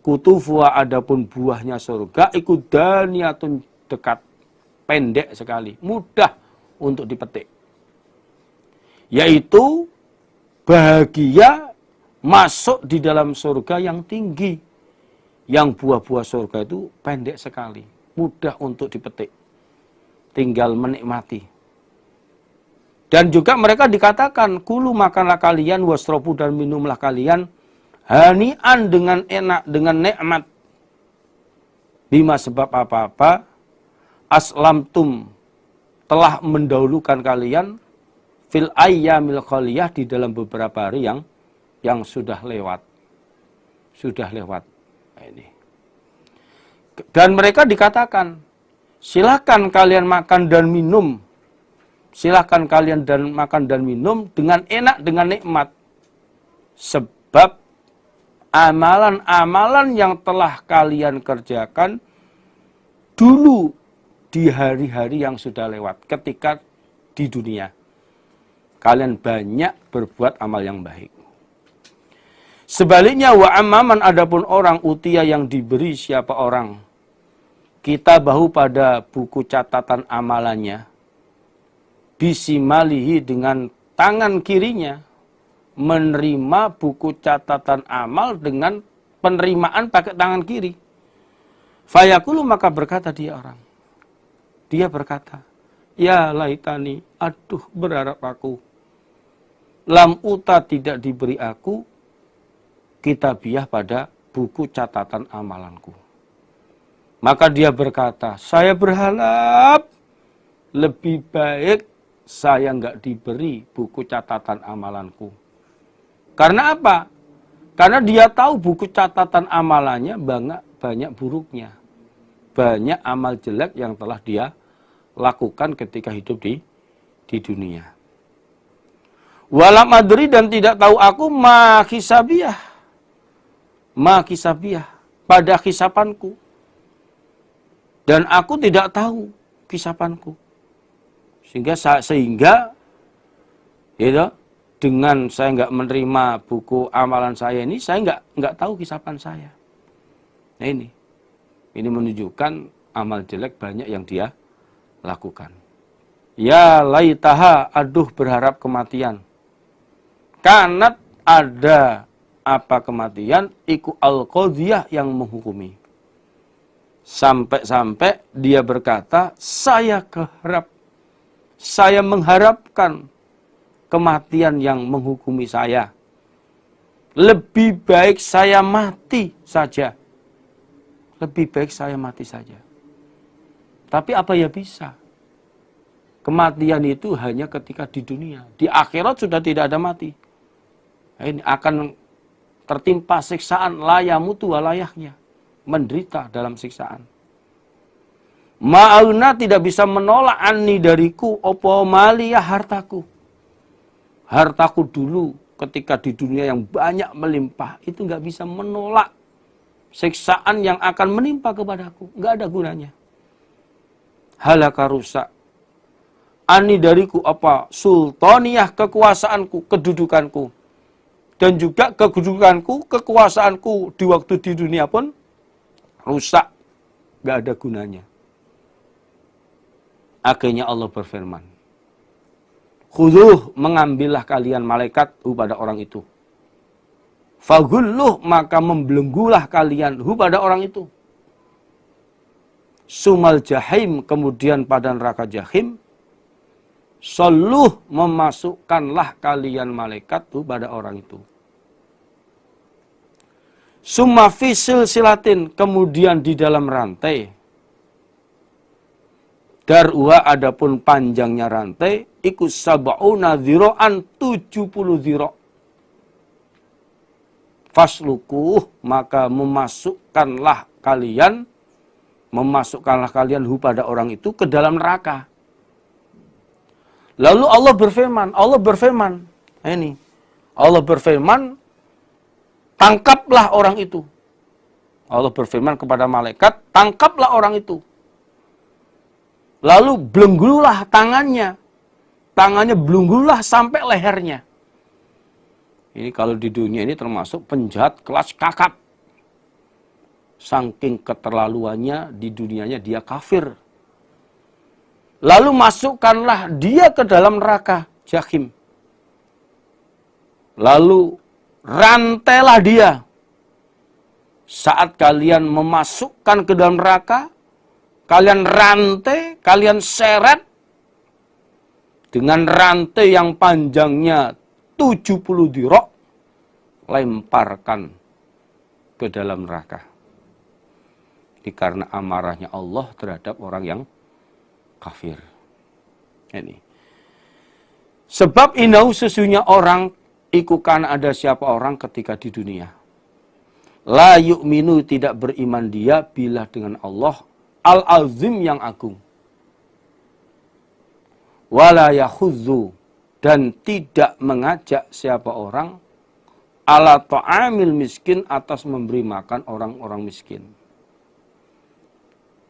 Kutufuha, adapun buahnya surga iku daniyatun, dekat, pendek sekali, mudah untuk dipetik. Yaitu bahagia masuk di dalam surga yang tinggi. Yang buah-buah surga itu pendek sekali, mudah untuk dipetik. Tinggal menikmati. Dan juga mereka dikatakan, kulu, makanlah kalian, wasrobu, dan minumlah kalian, hani'an, dengan enak, dengan nikmat. Bima, sebab apa-apa, aslamtum, telah mendahulukan kalian, fil ayyamil khaliyah, di dalam beberapa hari yang sudah lewat. Sudah lewat. Ini. Dan mereka dikatakan, silakan kalian makan dan minum. Silakan kalian makan dan minum dengan enak, dengan nikmat. Sebab amalan-amalan yang telah kalian kerjakan dulu di hari-hari yang sudah lewat, ketika di dunia. Kalian banyak berbuat amal yang baik. Sebaliknya, wa amman, adapun orang utia, yang diberi siapa orang kita bahu, pada buku catatan amalannya, bisimalihi, dengan tangan kirinya, menerima buku catatan amal dengan penerimaan pakai tangan kiri. Fayaqulu, maka berkata dia orang. Dia berkata, ya laitani, aduh berharap aku, lam uta, tidak diberi aku, kitabiah, pada buku catatan amalanku. Maka dia berkata, saya berharap lebih baik saya enggak diberi buku catatan amalanku. Karena apa? Karena dia tahu buku catatan amalannya banyak buruknya. Banyak amal jelek yang telah dia lakukan ketika hidup di dunia. Walam adri, dan tidak tahu aku, ma hisabiah, pada hisapanku. Dan aku tidak tahu hisapanku. Sehingga gitu, dengan saya enggak menerima buku amalan saya ini, saya enggak tahu hisapan saya. Nah ini menunjukkan amal jelek banyak yang dia lakukan. Ya laitaha, aduh berharap kematian. Kanat, ada apa kematian, iku al-qadhiyah, yang menghukumi. Sampai-sampai dia berkata, saya mengharapkan kematian yang menghukumi saya. Lebih baik saya mati saja. Lebih baik saya mati saja. Tapi apa ya bisa? Kematian itu hanya ketika di dunia. Di akhirat sudah tidak ada mati. Ini akan tertimpa siksaan layamutu walayahnya. Menderita dalam siksaan. Ma'auna tidak bisa menolak anni dariku opo maliyah hartaku. Hartaku dulu ketika di dunia yang banyak melimpah itu nggak bisa menolak siksaan yang akan menimpa kepadaku. Nggak ada gunanya. Halaka rusak. Anni dariku apa sultaniyah kekuasaanku, kedudukanku. Dan juga kedudukanku, kekuasaanku di waktu di dunia pun rusak. Nggak ada gunanya. Akhirnya Allah berfirman, Khudhuh, mengambillah kalian malaikat pada orang itu. Faghulluh, maka membelenggulah kalian pada orang itu. Sumal jahim, kemudian pada neraka jahim. Salluh, memasukkanlah kalian malaikat pada orang itu. Summa fisil silatin, kemudian di dalam rantai. Dar'uha, adapun panjangnya rantai, ikus sab'una dhiro'an 70 dhiro'. Faslukuh, maka memasukkanlah kalian pada orang itu ke dalam neraka. Lalu Allah berfirman, Allah berfirman, tangkaplah orang itu. Allah berfirman kepada malaikat, tangkaplah orang itu. Lalu belenggululah tangannya. Tangannya belenggululah sampai lehernya. Ini kalau di dunia ini termasuk penjahat kelas kakap. Saking keterlaluannya di dunianya dia kafir. Lalu masukkanlah dia ke dalam neraka jahim. Lalu rantailah dia. Saat kalian memasukkan ke dalam neraka, kalian rantai, kalian seret dengan rantai yang panjangnya 70 dirok, lemparkan ke dalam neraka. Ini karena amarahnya Allah terhadap orang yang kafir. Ini. Sebab inau sesungguhnya orang, ikukan ada siapa orang ketika di dunia. La yu'minu, tidak beriman dia bila dengan Allah al-azim yang agung. Wala yakhudzu, dan tidak mengajak siapa orang ala ta'amil miskin, atas memberi makan orang-orang miskin.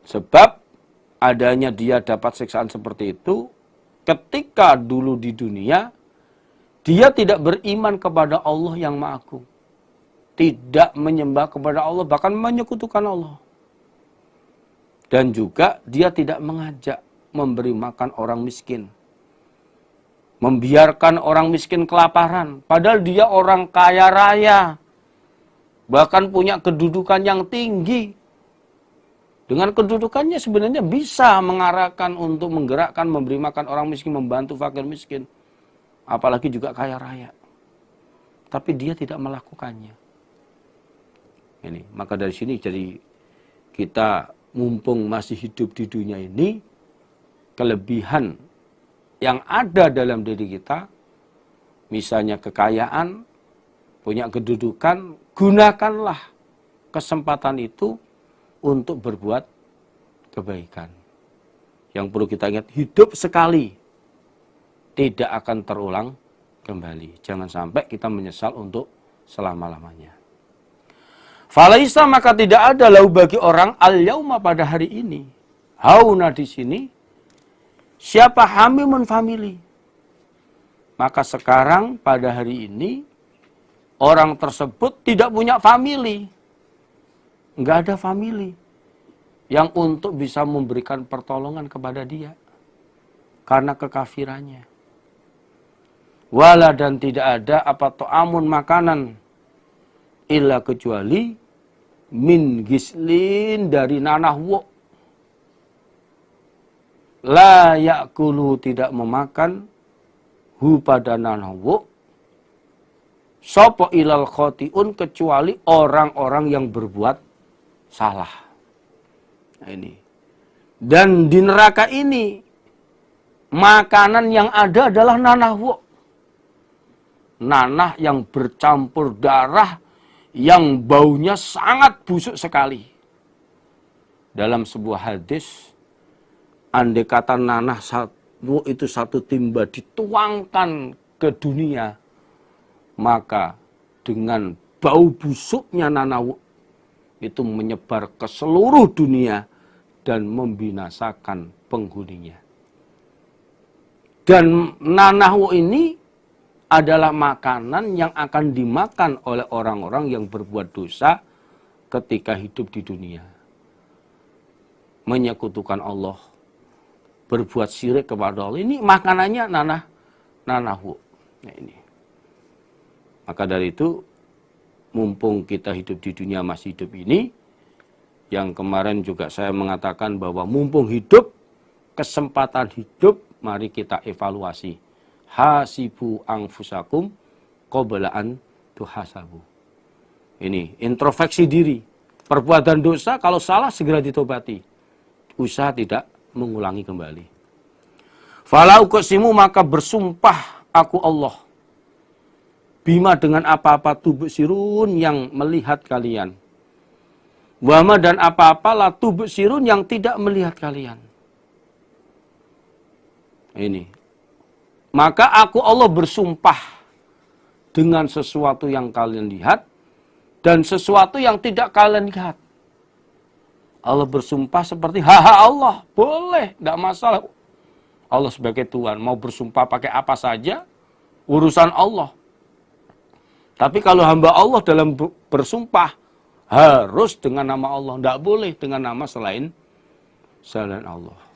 Sebab adanya dia dapat siksaan seperti itu ketika dulu di dunia dia tidak beriman kepada Allah yang Maha Agung. Tidak menyembah kepada Allah, bahkan menyekutukan Allah. Dan juga dia tidak mengajak memberi makan orang miskin. Membiarkan orang miskin kelaparan. Padahal dia orang kaya raya. Bahkan punya kedudukan yang tinggi. Dengan kedudukannya sebenarnya bisa mengarahkan untuk menggerakkan, memberi makan orang miskin, membantu fakir miskin. Apalagi juga kaya raya. Tapi dia tidak melakukannya. Ini, maka dari sini jadi kita mumpung masih hidup di dunia ini, kelebihan yang ada dalam diri kita, misalnya kekayaan, punya kedudukan, gunakanlah kesempatan itu untuk berbuat kebaikan. Yang perlu kita ingat, hidup sekali, tidak akan terulang kembali. Jangan sampai kita menyesal untuk selama-lamanya. Falaisa, maka tidak ada lahu bagi orang al-yauma, pada hari ini. Hauna di sini, siapa hamimun famili. Maka sekarang pada hari ini, orang tersebut tidak punya famili. Enggak ada famili yang untuk bisa memberikan pertolongan kepada dia. Karena kekafirannya. Wala, dan tidak ada apa ta'amun makanan. Illa, kecuali min gislin, dari nanah wok. La yakulu, tidak memakan hu pada nanahwu sopo ilal khotiun kecuali orang-orang yang berbuat salah. Nah, ini. Dan di neraka ini makanan yang ada adalah nanahwu. Nanah yang bercampur darah yang baunya sangat busuk sekali. Dalam sebuah hadis, andai kata nanah itu satu timba dituangkan ke dunia, maka dengan bau busuknya nanah itu menyebar ke seluruh dunia dan membinasakan penghuninya. Dan nanah ini adalah makanan yang akan dimakan oleh orang-orang yang berbuat dosa ketika hidup di dunia. Menyekutukan Allah, berbuat syirik kepada Allah. Ini makanannya nanahwu. Nah, ini. Maka dari itu, mumpung kita hidup di dunia masih hidup ini, yang kemarin juga saya mengatakan bahwa mumpung hidup, kesempatan hidup, mari kita evaluasi. Hasibu anfusakum qabla an tuhasabu. Ini introspeksi diri. Perbuatan dosa kalau salah segera ditobati. Usaha tidak mengulangi kembali. Fala uqsimu maka bersumpah aku Allah. Bima dengan apa-apa tubsirun yang melihat kalian. Wama dan apa-apa la tubsirun yang tidak melihat kalian. Ini. Maka aku Allah bersumpah dengan sesuatu yang kalian lihat dan sesuatu yang tidak kalian lihat. Allah bersumpah seperti haha Allah, boleh, tidak masalah. Allah sebagai Tuhan mau bersumpah pakai apa saja, urusan Allah. Tapi kalau hamba Allah dalam bersumpah harus dengan nama Allah, tidak boleh dengan nama selain Allah.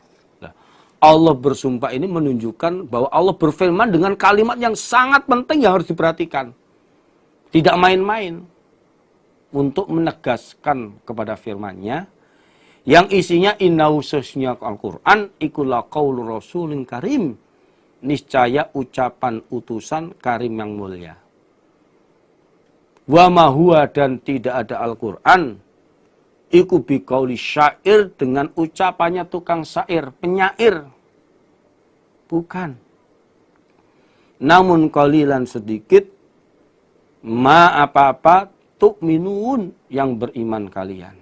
Allah bersumpah ini menunjukkan bahwa Allah berfirman dengan kalimat yang sangat penting yang harus diperhatikan. Tidak main-main. Untuk menegaskan kepada firman-Nya yang isinya innahu sesungguhnya Al-Qur'an ikulla qaulu rasulin karim. Niscaya ucapan utusan karim yang mulia. Wa ma huwa dan tidak ada Al-Qur'an iku biqauli syair dengan ucapannya tukang syair, penyair. Bukan. Namun qalilan sedikit ma apa-apa tu'minun yang beriman kalian.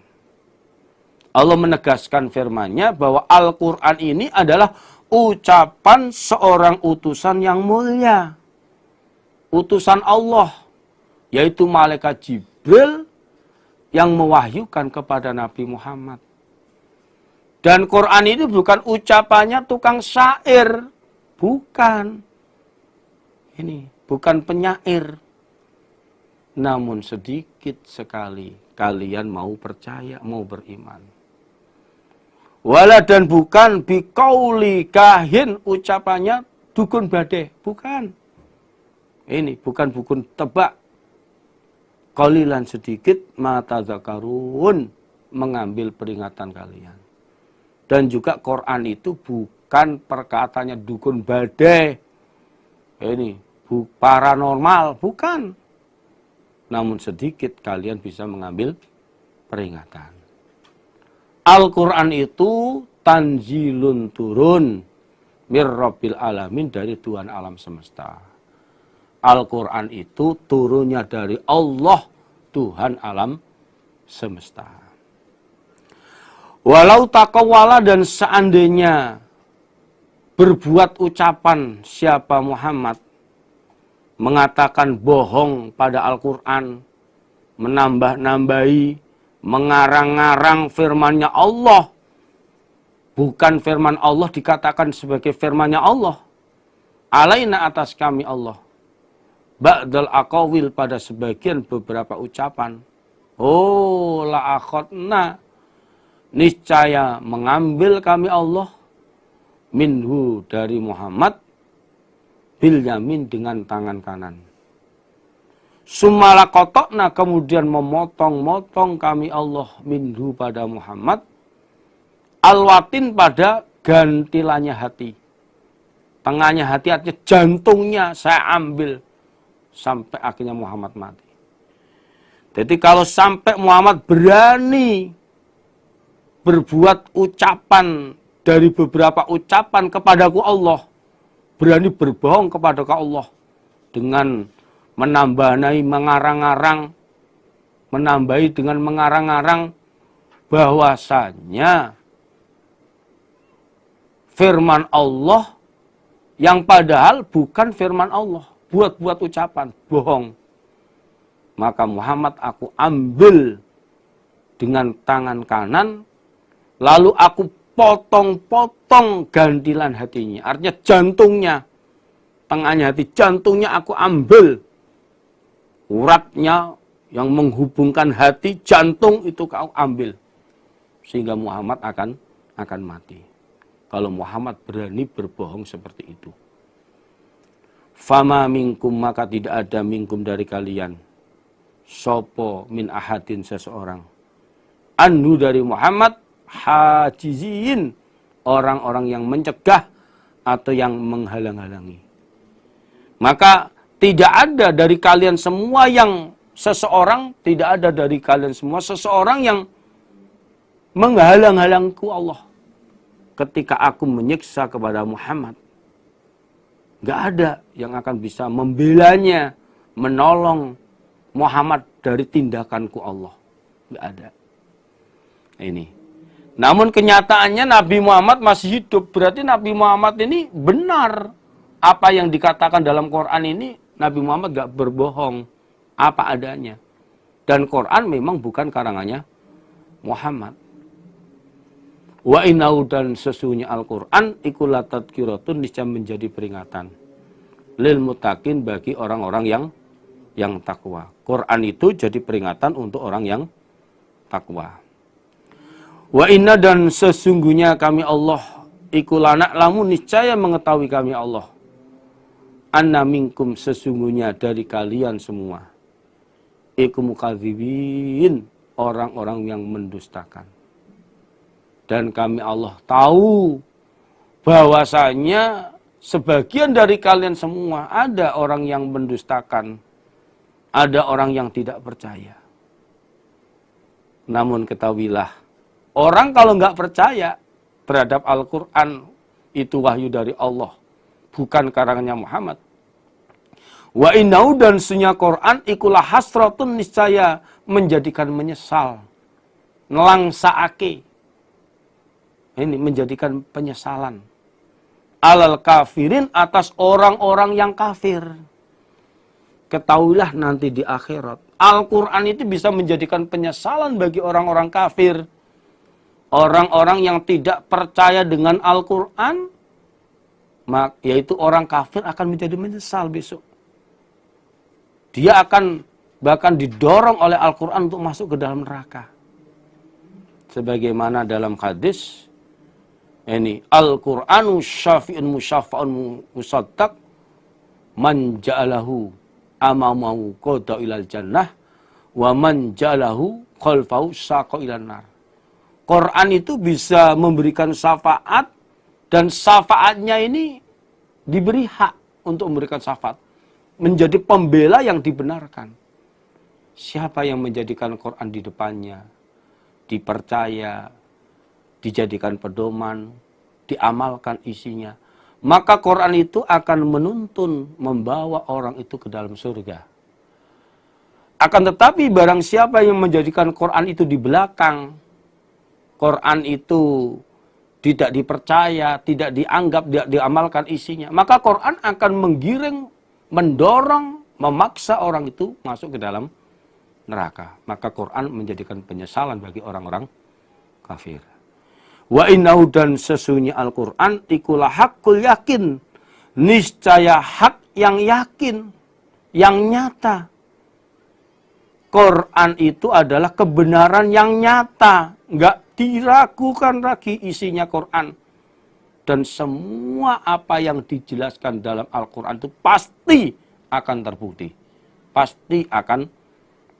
Allah menegaskan firman-Nya bahwa Al-Qur'an ini adalah ucapan seorang utusan yang mulia. Utusan Allah, yaitu malaikat Jibril yang mewahyukan kepada Nabi Muhammad. Dan Quran ini bukan ucapannya tukang syair. Bukan. Ini bukan penyair. Namun sedikit sekali kalian mau percaya, mau beriman. Wala dan bukan biqauli kahin ucapannya dukun badai. Bukan. Ini bukan dukun tebak. Qalilan sedikit mata zakarun mengambil peringatan kalian. Dan juga Quran itu bukan perkataannya dukun badai. Ini paranormal, bukan. Namun sedikit kalian bisa mengambil peringatan. Al-Quran itu tanzilun turun mir rabbil alamin dari Tuhan alam semesta. Al-Quran itu turunnya dari Allah, Tuhan alam semesta. Walau taqawwala dan seandainya berbuat ucapan siapa Muhammad, mengatakan bohong pada Al-Quran, menambah-nambahi, mengarang-ngarang firman-Nya Allah, bukan firman Allah dikatakan sebagai firman-Nya Allah, alaina atas kami Allah, ba'dal aqawil pada sebagian beberapa ucapan, oh la akhadna, niscaya mengambil kami Allah, minhu dari Muhammad, bil yamin dengan tangan kanan. Sumala qata'na kemudian memotong-motong kami Allah minhu pada Muhammad, alwatin pada gantilannya hati. tengahnya hati, artinya jantungnya saya ambil sampai akhirnya Muhammad mati. Jadi kalau sampai Muhammad berani berbuat ucapan dari beberapa ucapan kepadaku Allah, berani berbohong kepada Allah dengan menambahi dengan mengarang-arang bahwasanya firman Allah yang padahal bukan firman Allah, buat-buat ucapan, bohong. Maka Muhammad aku ambil dengan tangan kanan, lalu aku potong-potong gantilan hatinya. Artinya jantungnya, tengahnya hati, jantungnya aku ambil. Uratnya yang menghubungkan hati, jantung itu kau ambil. Sehingga Muhammad akan mati. Kalau Muhammad berani berbohong seperti itu. Fama minkum, maka tidak ada minkum dari kalian. Sopo min ahadin, seseorang. Anhu dari Muhammad, hajizin, orang-orang yang mencegah atau yang menghalang-halangi. Maka tidak ada dari kalian semua yang seseorang, tidak ada dari kalian semua seseorang yang menghalang-halangku Allah. Ketika aku menyiksa kepada Muhammad, nggak ada yang akan bisa membelanya, menolong Muhammad dari tindakanku Allah. Nggak ada. Ini. Namun kenyataannya Nabi Muhammad masih hidup. Berarti Nabi Muhammad ini benar. Apa yang dikatakan dalam Quran ini, Nabi Muhammad nggak berbohong. Apa adanya. Dan Quran memang bukan karangannya Muhammad. Wa innahu, dan sesungguhnya Al-Quran iku latadkiratun, niscaya menjadi peringatan lil muttaqin, bagi orang-orang yang takwa. Quran itu jadi peringatan untuk orang yang takwa. Wa inna, dan sesungguhnya kami Allah iku lana'lamu, niscaya mengetahui kami Allah, anna minkum, sesungguhnya dari kalian semua, iku mukadzibin, orang-orang yang mendustakan. Dan kami Allah tahu bahwasanya sebagian dari kalian semua ada orang yang mendustakan, ada orang yang tidak percaya. Namun ketahuilah, orang kalau nggak percaya terhadap Al-Quran, itu wahyu dari Allah, bukan karangannya Muhammad. Wa innahu, dan sunya Quran ikulah hasratun, niscaya menjadikan menyesal, nelangsaake. Ini menjadikan penyesalan. Alal kafirin, atas orang-orang yang kafir. Ketahuilah nanti di akhirat, Al-Quran itu bisa menjadikan penyesalan bagi orang-orang kafir. Orang-orang yang tidak percaya dengan Al-Quran, yaitu orang kafir, akan menjadi menyesal besok. Dia akan bahkan didorong oleh Al-Quran untuk masuk ke dalam neraka. Sebagaimana dalam hadis, ini Al-Qur'anu syafi'un musyafa'un musaddaq, man ja'alahu amamahu qada ilal jannah, wa man ja'alahu khalfahu saqa ilan nar. Quran itu bisa memberikan syafaat, dan syafaatnya ini diberi hak untuk memberikan syafaat, menjadi pembela yang dibenarkan. Siapa yang menjadikan Quran di depannya, dipercaya, dijadikan pedoman, diamalkan isinya, maka Quran itu akan menuntun, membawa orang itu ke dalam surga. Akan tetapi barang siapa yang menjadikan Quran itu di belakang, Quran itu tidak dipercaya, tidak dianggap, tidak diamalkan isinya, maka Quran akan menggiring, mendorong, memaksa orang itu masuk ke dalam neraka. Maka Quran menjadikan penyesalan bagi orang-orang kafir. Wa innahu, dan sesungguhnya Al-Quran ikulah hakul yakin, niscaya hak yang yakin, yang nyata. Quran itu adalah kebenaran yang nyata, enggak diragukan lagi isinya Quran. Dan semua apa yang dijelaskan dalam Al-Quran itu pasti akan terbukti, pasti akan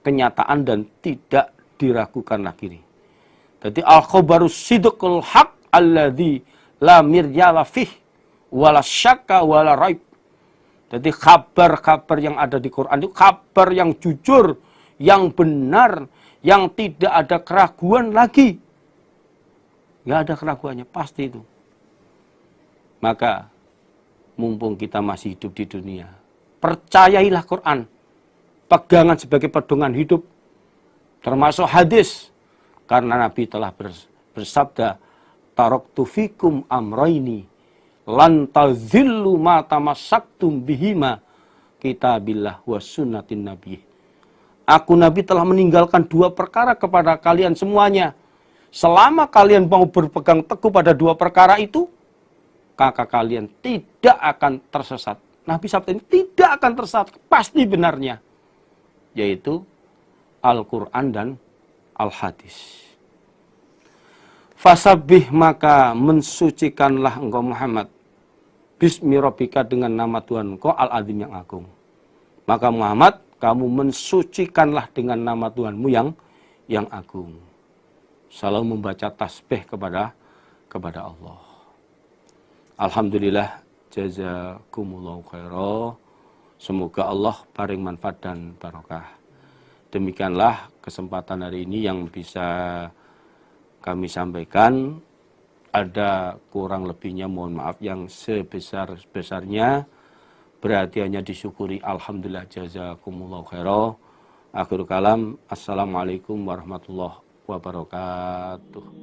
kenyataan dan tidak diragukan lagi. Jadi al-khabaru sidqul haq alladzi la miryala fih, wala syakka wala raib. Jadi kabar-kabar yang ada di Quran itu kabar yang jujur, yang benar, yang tidak ada keraguan lagi. Nggak ada keraguannya, pasti itu. Maka mumpung kita masih hidup di dunia, percayailah Quran. Pegangan sebagai pedoman hidup. Termasuk hadis. Karena Nabi telah bersabda, taraktu fikum amraini lan tazillu ma tamassaktum bihima kitabillah wa sunnatin nabi. Aku Nabi telah meninggalkan 2 perkara kepada kalian semuanya. Selama kalian mau berpegang teguh pada 2 perkara itu, maka kalian tidak akan tersesat. Nabi sabda ini tidak akan tersesat, pasti benarnya. Yaitu Al-Quran dan Al-Hadis. Fasabbih, maka mensucikanlah engkau Muhammad. Bismi rabbika, dengan nama Tuhan engkau Al-Azim yang agung. Maka Muhammad, kamu mensucikanlah dengan nama Tuhanmu yang agung. Selalu membaca tasbih kepada Allah. Alhamdulillah, jazakumullahu khairan. Semoga Allah paring manfaat dan barokah. Demikianlah kesempatan hari ini yang bisa kami sampaikan. Ada kurang lebihnya mohon maaf, yang sebesar-besarnya berarti hanya disyukuri. Alhamdulillah, jazakumullahu khairan. Akhirul kalam, assalamualaikum warahmatullahi wabarakatuh.